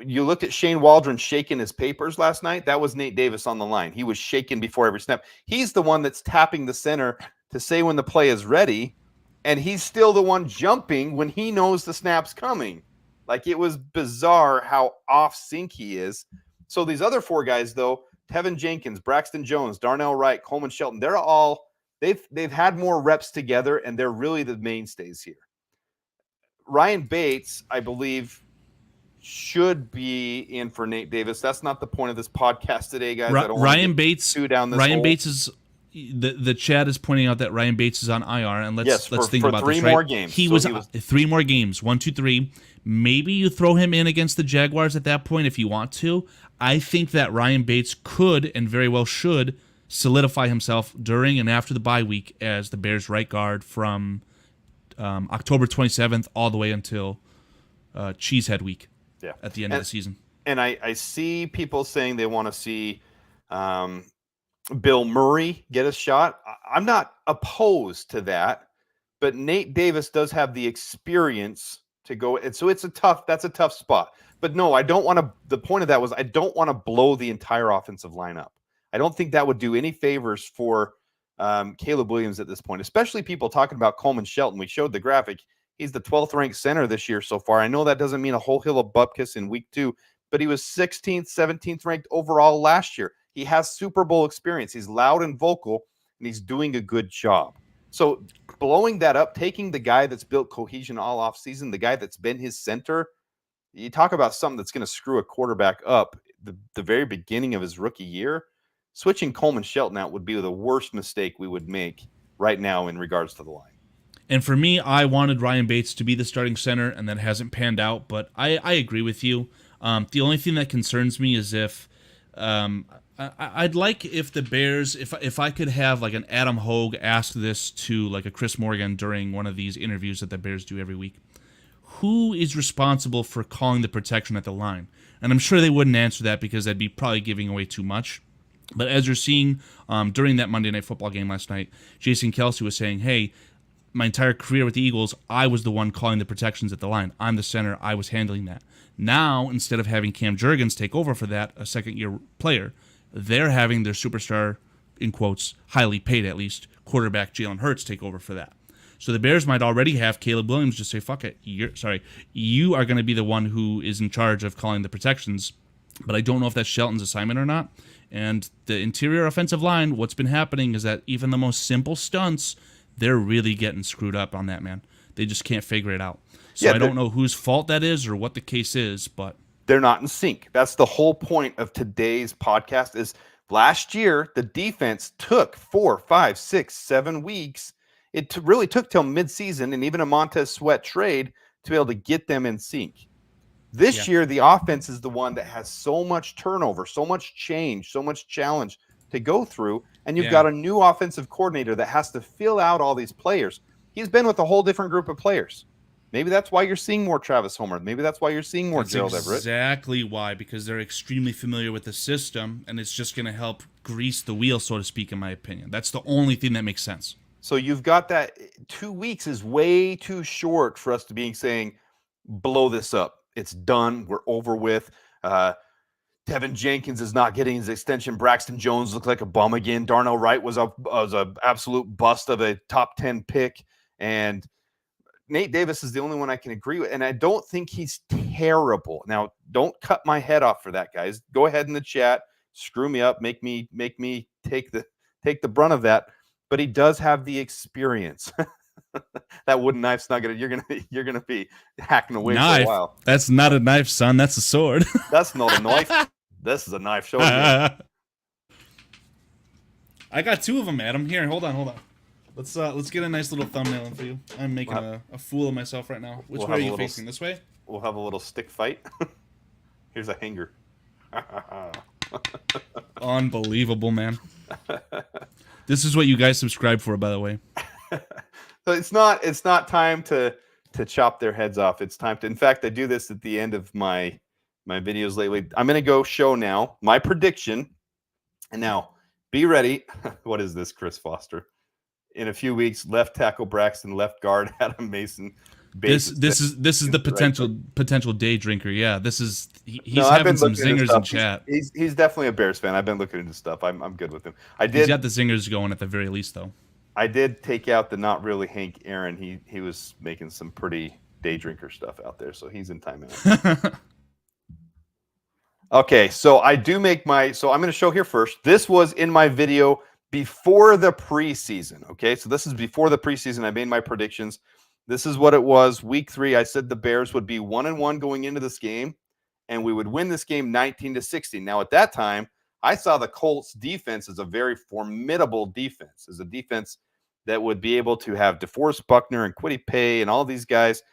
you looked at Shane Waldron shaking his papers last night. That was Nate Davis on the line. He was shaking before every snap. He's the one that's tapping the center to say when the play is ready. And he's still the one jumping when he knows the snap's coming. Like, it was bizarre how off sync he is. So these other four guys, though, Tevin Jenkins, Braxton Jones, Darnell Wright, Coleman Shelton, they're all, they've had more reps together, and they're really the mainstays here. Ryan Bates, I believe, should be in for Nate Davis. That's not the point of this podcast today, guys. I don't Ryan Bates. Down this Ryan hole. Bates is the chat is pointing out that Ryan Bates is on IR, and let's think for about three this. Right? More games. He was 3 more games. 1, 2, 3. Maybe you throw him in against the Jaguars at that point if you want to. I think that Ryan Bates could and very well should solidify himself during and after the bye week as the Bears' right guard from October 27th all the way until Cheesehead week. Yeah. At the end of the season. And I see people saying they want to see Bill Murray get a shot. I'm not opposed to that, but Nate Davis does have the experience to go. And so that's a tough spot. But no, I don't want to. The point of that was I don't want to blow the entire offensive line up. I don't think that would do any favors for Caleb Williams at this point, especially people talking about Coleman Shelton. We showed the graphic. He's the 12th ranked center this year so far. I know that doesn't mean a whole hill of bupkis in week 2, but he was 16th, 17th ranked overall last year. He has Super Bowl experience. He's loud and vocal, and he's doing a good job. So blowing that up, taking the guy that's built cohesion all offseason, the guy that's been his center, you talk about something that's going to screw a quarterback up the very beginning of his rookie year. Switching Coleman Shelton out would be the worst mistake we would make right now in regards to the line. And for me, I wanted Ryan Bates to be the starting center, and that hasn't panned out. But I agree with you. The only thing that concerns me is if I'd like if the Bears, if I could have like an Adam Hogue ask this to like a Chris Morgan during one of these interviews that the Bears do every week. Who is responsible for calling the protection at the line? And I'm sure they wouldn't answer that because that'd be probably giving away too much. But as you're seeing during that Monday Night Football game last night, Jason Kelce was saying, hey, my entire career with the Eagles, I was the one calling the protections at the line. I'm the center. I was handling that. Now, instead of having Cam Jurgens take over for that, a second-year player, they're having their superstar, in quotes, highly paid at least, quarterback Jalen Hurts take over for that. So the Bears might already have Caleb Williams just say, fuck it, you are going to be the one who is in charge of calling the protections, but I don't know if that's Shelton's assignment or not. And the interior offensive line, what's been happening is that even the most simple stunts, they're really getting screwed up on that, man. They just can't figure it out. So I don't know whose fault that is or what the case is, but they're not in sync. That's the whole point of today's podcast is last year, the defense took 4, 5, 6, 7 weeks. It really took till midseason and even a Montez Sweat trade to be able to get them in sync. This year, the offense is the one that has so much turnover, so much change, so much challenge to go through. And you've got a new offensive coordinator that has to fill out all these players. He's been with a whole different group of players. Maybe that's why you're seeing more Travis Homer. Maybe that's why you're seeing more Gerald Everett. Exactly why, because they're extremely familiar with the system, and it's just going to help grease the wheel, so to speak, in my opinion. That's the only thing that makes sense. So you've got that 2 weeks is way too short for us to be saying, blow this up. It's done. We're over with. Tevin Jenkins is not getting his extension. Braxton Jones looked like a bum again. Darnell Wright was a absolute bust of a top 10 pick. And Nate Davis is the only one I can agree with. And I don't think he's terrible. Now, don't cut my head off for that, guys. Go ahead in the chat. Screw me up. Make me take the brunt of that. But he does have the experience. That wooden knife's not gonna. You're gonna be hacking away for a while. That's not a knife, son. That's a sword. That's not a knife. This is a knife. Show me. I got 2 of them, Adam. Here, hold on. Let's get a nice little thumbnail in for you. I'm making a fool of myself right now. Which way are you facing? This way? We'll have a little stick fight. Here's a hanger. Unbelievable, man. This is what you guys subscribe for, by the way. So it's not time to to chop their heads off. It's time to. In fact, I do this at the end of my videos lately. I'm going to go show now my prediction. And now, be ready. What is this, Chris Foster? In a few weeks, left tackle Braxton, left guard Adam Mason. This is the potential day drinker. Yeah, he's no, having some zingers in chat. He's definitely a Bears fan. I've been looking into stuff. I'm good with him. He's got the zingers going at the very least, though. I did take out the not really Hank Aaron. He was making some pretty day drinker stuff out there, so he's in timeout. Okay, so I do make so I'm going to show here first. This was in my video before the preseason. Okay, so this is before the preseason. I made my predictions. This is what it was. Week 3, I said the Bears would be 1-1 going into this game, and we would win this game 19-16. Now, at that time, I saw the Colts defense as a very formidable defense, as a defense that would be able to have DeForest Buckner and Kwity Paye and all these guys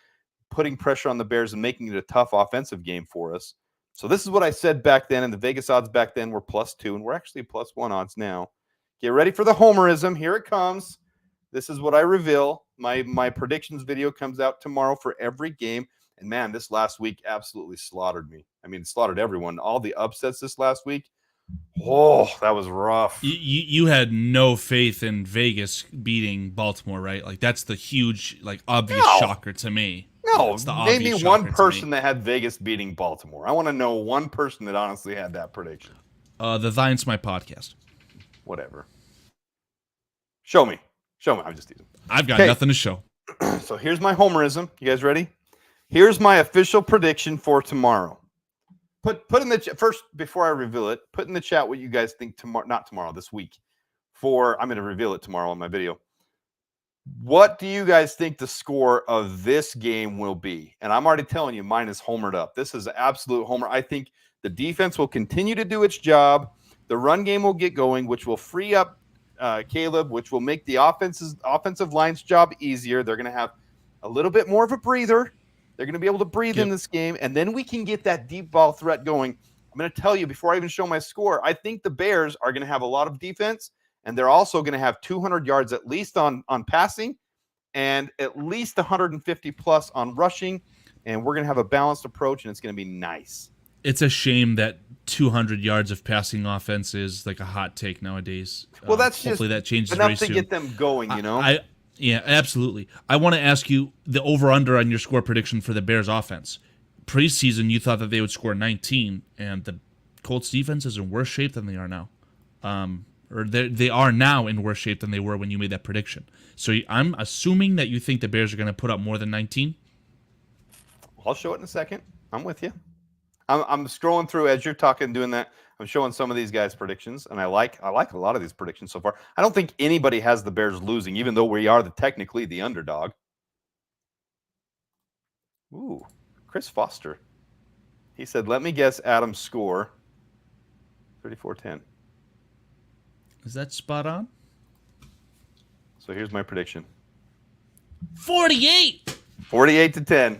putting pressure on the Bears and making it a tough offensive game for us. So this is what I said back then, and the Vegas odds back then were +2, and we're actually +1 odds now. Get ready for the homerism. Here it comes. This is what I reveal. My predictions video comes out tomorrow for every game. And, man, this last week absolutely slaughtered me. I mean, slaughtered everyone. All the upsets this last week, oh, that was rough. You had no faith in Vegas beating Baltimore, right? Like, that's the huge, obvious shocker to me. No, name me one person that had Vegas beating Baltimore. I want to know one person that honestly had that prediction. The Thines My podcast. Whatever. Show me. I'm just teasing. I've got nothing to show. So here's my homerism. You guys ready? Here's my official prediction for tomorrow. Put in the first, before I reveal it, put in the chat what you guys think tomorrow, not tomorrow, this week. I'm going to reveal it tomorrow in my video. What do you guys think the score of this game will be? And I'm already telling you, mine is homered up. This is an absolute homer. I think the defense will continue to do its job. The run game will get going, which will free up Caleb, which will make the offensive line's job easier. They're going to have a little bit more of a breather. They're going to be able to breathe in this game, and then we can get that deep ball threat going. I'm going to tell you, before I even show my score, I think the Bears are going to have a lot of defense, and they're also going to have 200 yards at least on passing and at least 150 plus on rushing, and we're going to have a balanced approach, and it's going to be nice. It's a shame that 200 yards of passing offense is like a hot take nowadays. Well, that's hopefully that changes enough very to soon. Get them going, you know? Yeah, absolutely. I want to ask you the over-under on your score prediction for the Bears offense. Preseason, you thought that they would score 19, and the Colts defense is in worse shape than they are now. Or they are now in worse shape than they were when you made that prediction. So I'm assuming that you think the Bears are going to put up more than 19? I'll show it in a second. I'm with you. I'm scrolling through as you're talking, doing that. I'm showing some of these guys' predictions, and I like a lot of these predictions so far. I don't think anybody has the Bears losing, even though we are technically the underdog. Ooh, Chris Foster. He said, "Let me guess Adam's score." 34-10. Is that spot on? So here's my prediction. 48. 48-10.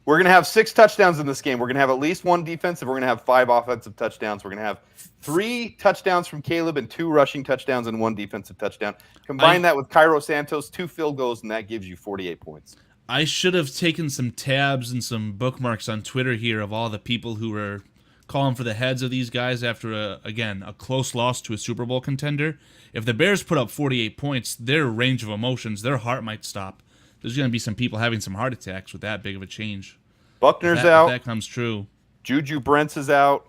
We're going to have 6 touchdowns in this game. We're going to have at least 1 defensive. We're going to have 5 offensive touchdowns. We're going to have 3 touchdowns from Caleb and 2 rushing touchdowns and 1 defensive touchdown. Combine that with Cairo Santos, 2 field goals, and that gives you 48 points. I should have taken some tabs and some bookmarks on Twitter here of all the people who were calling for the heads of these guys after, a close loss to a Super Bowl contender. If the Bears put up 48 points, their range of emotions, their heart might stop. There's going to be some people having some heart attacks with that big of a change. Buckner's out. If that comes true. Juju Brents is out.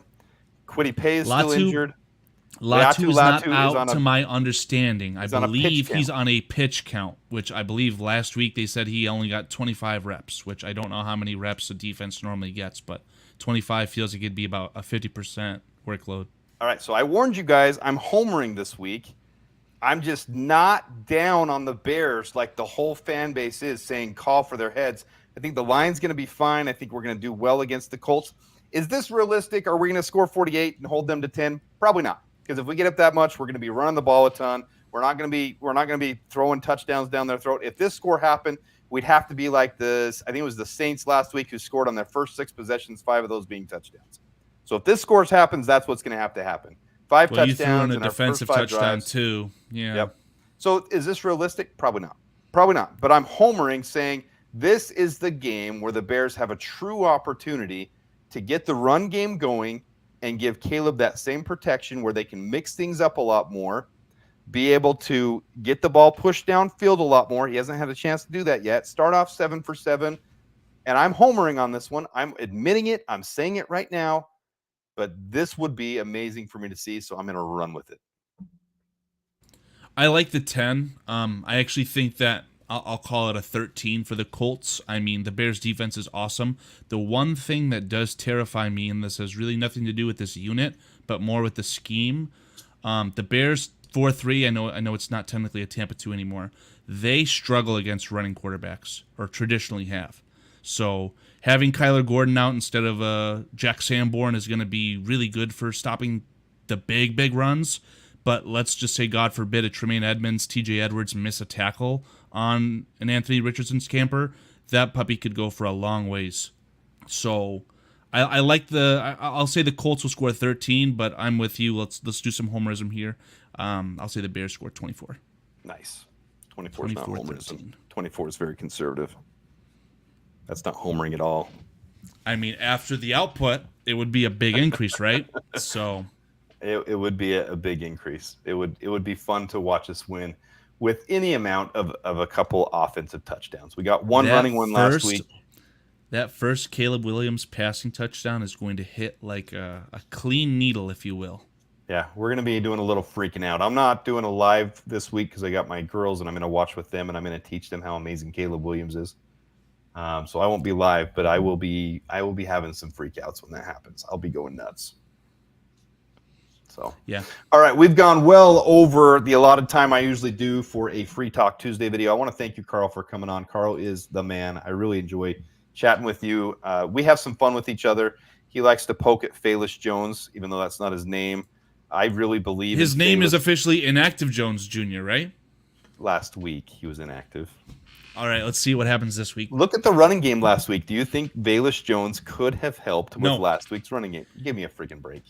Kwity Paye is still injured. Latu is not out to my understanding. I believe he's on a pitch count, which I believe last week they said he only got 25 reps, which I don't know how many reps a defense normally gets, but 25 feels like it'd be about a 50% workload. All right, so I warned you guys, I'm homering this week. I'm just not down on the Bears like the whole fan base is saying call for their heads. I think the line's going to be fine. I think we're going to do well against the Colts. Is this realistic? Are we going to score 48 and hold them to 10? Probably not. Because if we get up that much, we're going to be running the ball a ton. We're not going to be throwing touchdowns down their throat. If this score happened, we'd have to be like this. I think it was the Saints last week who scored on their first 6 possessions, 5 of those being touchdowns. So if this scores happens, that's what's going to happen. 5 touchdowns. You threw in a defensive touchdown drives. Too. Yeah. Yep. So is this realistic? Probably not. But I'm homering saying This is the game where the Bears have a true opportunity to get the run game going and give Caleb that same protection where they can mix things up a lot more, be able to get the ball pushed downfield a lot more. He hasn't had a chance to do that yet. Start off 7 for 7. And I'm homering on this one. I'm admitting it. I'm saying it right now. But this would be amazing for me to see, so I'm going to run with it. I like the 10. I actually think that I'll call it a 13 for the Colts. I mean, the Bears' defense is awesome. The one thing that does terrify me, and this has really nothing to do with this unit, but more with the scheme, the Bears 4-3. I know it's not technically a Tampa 2 anymore. They struggle against running quarterbacks, or traditionally have. So having Kyler Gordon out instead of Jack Sanborn is going to be really good for stopping the big runs. But let's just say, God forbid, a Tremaine Edmonds, TJ Edwards miss a tackle on an Anthony Richardson's camper, that puppy could go for a long ways. So I like I'll say the Colts will score 13, but I'm with you. Let's do some homerism here. I'll say the Bears score 24. Nice. 24 is not homerism. 13. 24 is very conservative. That's not homering at all. I mean, after the output, it would be a big increase, right? So it would be a big increase. It would be fun to watch us win with any amount of a couple offensive touchdowns. We got one running one last week. That first Caleb Williams passing touchdown is going to hit like a clean needle, if you will. Yeah, we're going to be doing a little freaking out. I'm not doing a live this week because I got my girls and I'm going to watch with them and I'm going to teach them how amazing Caleb Williams is. So I won't be live, but I will be having some freakouts when that happens. I'll be going nuts. So yeah. All right, we've gone well over the allotted time I usually do for a Free Talk Tuesday video. I want to thank you, Carl, for coming on. Carl is the man. I really enjoy chatting with you. We have some fun with each other. He likes to poke at Falish Jones, even though that's not his name. I really believe his name is officially Inactive Jones Jr., right? Last week he was inactive. All right, let's see what happens this week. Look at the running game last week. Do you think Valish Jones could have helped with last week's running game? Give me a freaking break.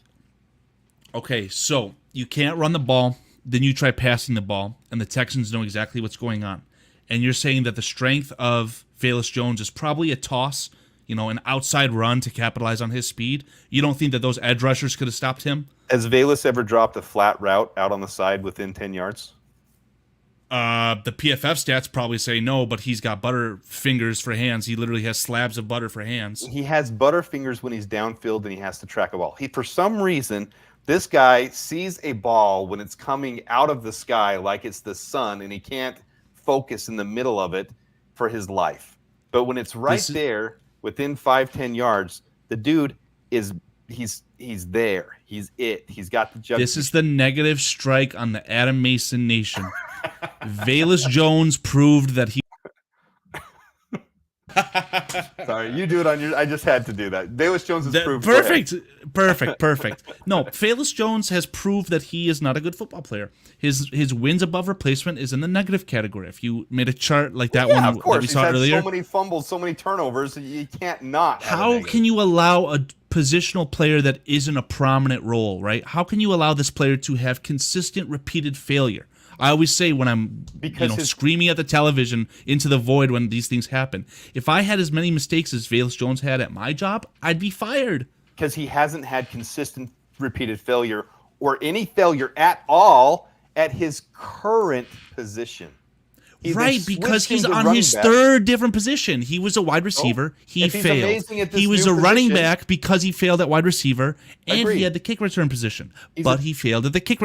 Okay, so you can't run the ball, then you try passing the ball, and the Texans know exactly what's going on. And you're saying that the strength of Valish Jones is probably a toss, an outside run to capitalize on his speed. You don't think that those edge rushers could have stopped him? Has Valus ever dropped a flat route out on the side within 10 yards? The PFF stats probably say no, but he's got butter fingers for hands. He literally has slabs of butter for hands. He has butter fingers when he's downfield and he has to track a ball. For some reason, this guy sees a ball when it's coming out of the sky like it's the sun, and he can't focus in the middle of it for his life. But when it's there within 5-10 yards, the dude he's there. He's it. He's got the jump. This is the negative strike on the Adam Mason Nation. Valus Jones proved that he. Sorry, you do it on your. I just had to do that. Valus Jones is proved. Perfect. No, Valus Jones has proved that he is not a good football player. His wins above replacement is in the negative category. If you made a chart like that one that we saw earlier, so many fumbles, so many turnovers, you can't not. How can you allow a positional player that isn't a prominent role, right? How can you allow this player to have consistent, repeated failure? I always say when I'm screaming at the television into the void when these things happen, if I had as many mistakes as Valus Jones had at my job, I'd be fired. Because he hasn't had consistent, repeated failure or any failure at all at his current position. Right, because he's on his third different position. He was a wide receiver. He failed. He was a running back because he failed at wide receiver, and he had the kick return position. But he failed at the kick.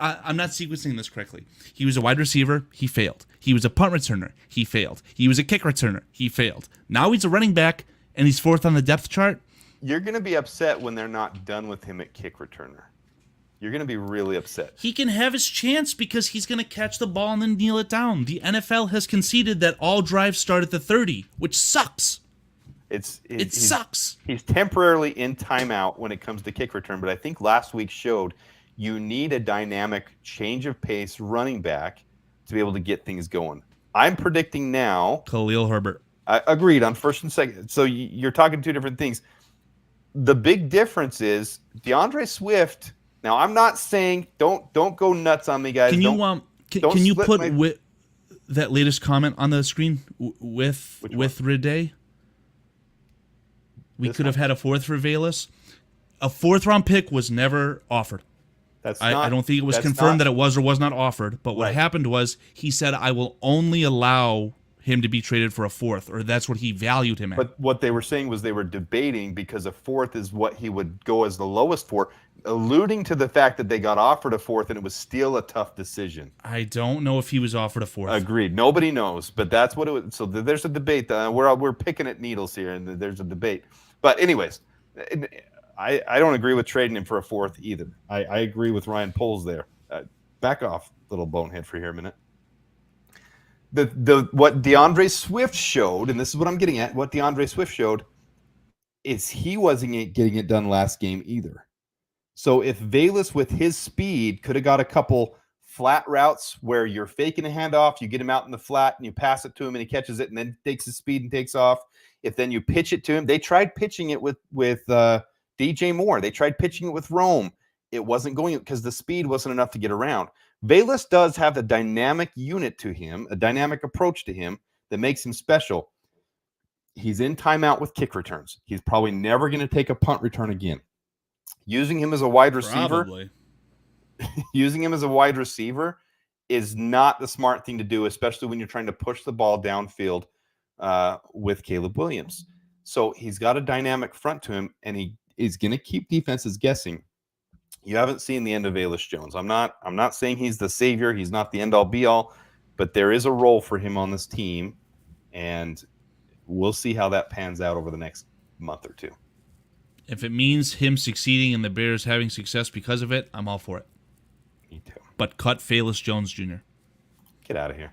I'm not sequencing this correctly. He was a wide receiver. He failed. He was a punt returner. He failed. He was a kick returner. He failed. Now he's a running back, and he's fourth on the depth chart. You're going to be upset when they're not done with him at kick returner. You're going to be really upset. He can have his chance because he's going to catch the ball and then kneel it down. The NFL has conceded that all drives start at the 30, which sucks. It sucks. He's temporarily in timeout when it comes to kick return, but I think last week showed you need a dynamic change of pace running back to be able to get things going. I'm predicting now. Khalil Herbert. I agreed on first and second. So you're talking two different things. The big difference is DeAndre Swift. Now I'm not saying don't go nuts on me, guys. Can you put that latest comment on the screen with Riday? We could have had a fourth for Velus. A 4th-round pick was never offered. I don't think it was confirmed that it was or was not offered. But what happened was he said, I will only allow him to be traded for a 4th, or that's what he valued him at. But what they were saying was they were debating because a 4th is what he would go as the lowest for, alluding to the fact that they got offered a 4th and it was still a tough decision. I don't know if he was offered a 4th. Agreed. Nobody knows, but that's what it was. So there's a debate. We're picking at needles here, and there's a debate. But anyways, I don't agree with trading him for a 4th either. I agree with Ryan Poles there. Back off, little bonehead, for here a minute. What DeAndre Swift showed, and this is what I'm getting at, what DeAndre Swift showed is he wasn't getting it done last game either. So if Velus with his speed could have got a couple flat routes where you're faking a handoff, you get him out in the flat and you pass it to him and he catches it and then takes his speed and takes off. If then you pitch it to him, they tried pitching it with DJ Moore. They tried pitching it with Rome. It wasn't going because the speed wasn't enough to get around. Velus does have a dynamic unit to him, a dynamic approach to him that makes him special. He's in timeout with kick returns. He's probably never going to take a punt return again. Using him as a wide receiver, using him as a wide receiver is not the smart thing to do, especially when you're trying to push the ball downfield with Caleb Williams. So he's got a dynamic front to him, and he is going to keep defenses guessing. You haven't seen the end of Velus Jones. I'm not saying he's the savior. He's not the end-all, be-all, but there is a role for him on this team, and we'll see how that pans out over the next month or two. If it means him succeeding and the Bears having success because of it, I'm all for it. Me too. But cut Velus Jones Jr. Get out of here.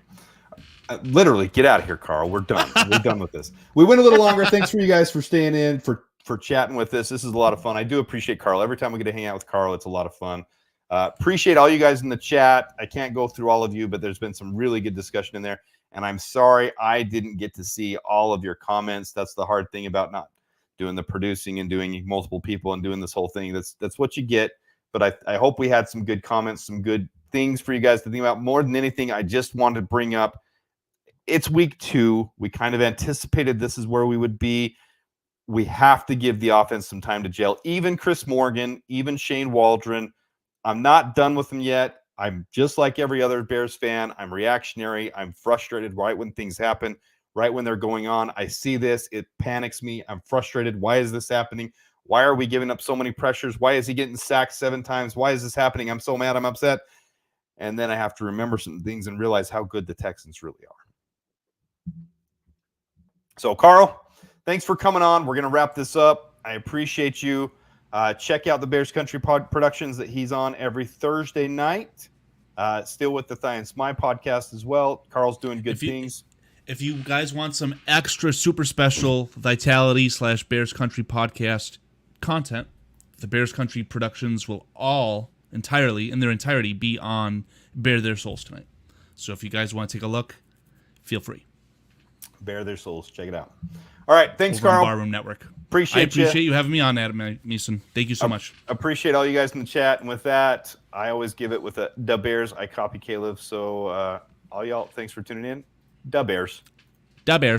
Literally, get out of here, Carl. We're done. We're done with this. We went a little longer. Thanks for you guys for staying in, for chatting with us. This is a lot of fun. I do appreciate Carl. Every time we get to hang out with Carl, it's a lot of fun. Appreciate all you guys in the chat. I can't go through all of you, but there's been some really good discussion in there. And I'm sorry I didn't get to see all of your comments. That's the hard thing about not doing the producing and doing multiple people and doing this whole thing. That's what you get. But I hope we had some good comments, some good things for you guys to think about. More than anything, I just wanted to bring up, it's week 2. We kind of anticipated this is where we would be. We have to give the offense some time to gel. Even Chris Morgan, even Shane Waldron. I'm not done with them yet. I'm just like every other Bears fan. I'm reactionary. I'm frustrated right when things happen, right when they're going on. I see this. It panics me. I'm frustrated. Why is this happening? Why are we giving up so many pressures? Why is he getting sacked 7 times? Why is this happening? I'm so mad. I'm upset. And then I have to remember some things and realize how good the Texans really are. So, Carl, thanks for coming on. We're going to wrap this up. I appreciate you. Check out the Bears Country Productions that he's on every Thursday night. Still with the Thigh and Smile podcast as well. Carl's doing good things. If you guys want some extra super special Vitality / Bears Country podcast content, the Bears Country Productions will all in their entirety be on Bare Their Souls tonight. So if you guys want to take a look, feel free. Bare Their Souls. Check it out. All right. Thanks, Over Carl. on Barroom Network. I appreciate you having me on, Adam Meeson. Thank you so much. Appreciate all you guys in the chat. And with that, I always give it with a Da Bears. I copy Caleb. So all y'all, thanks for tuning in. Da Bears. Da Bears.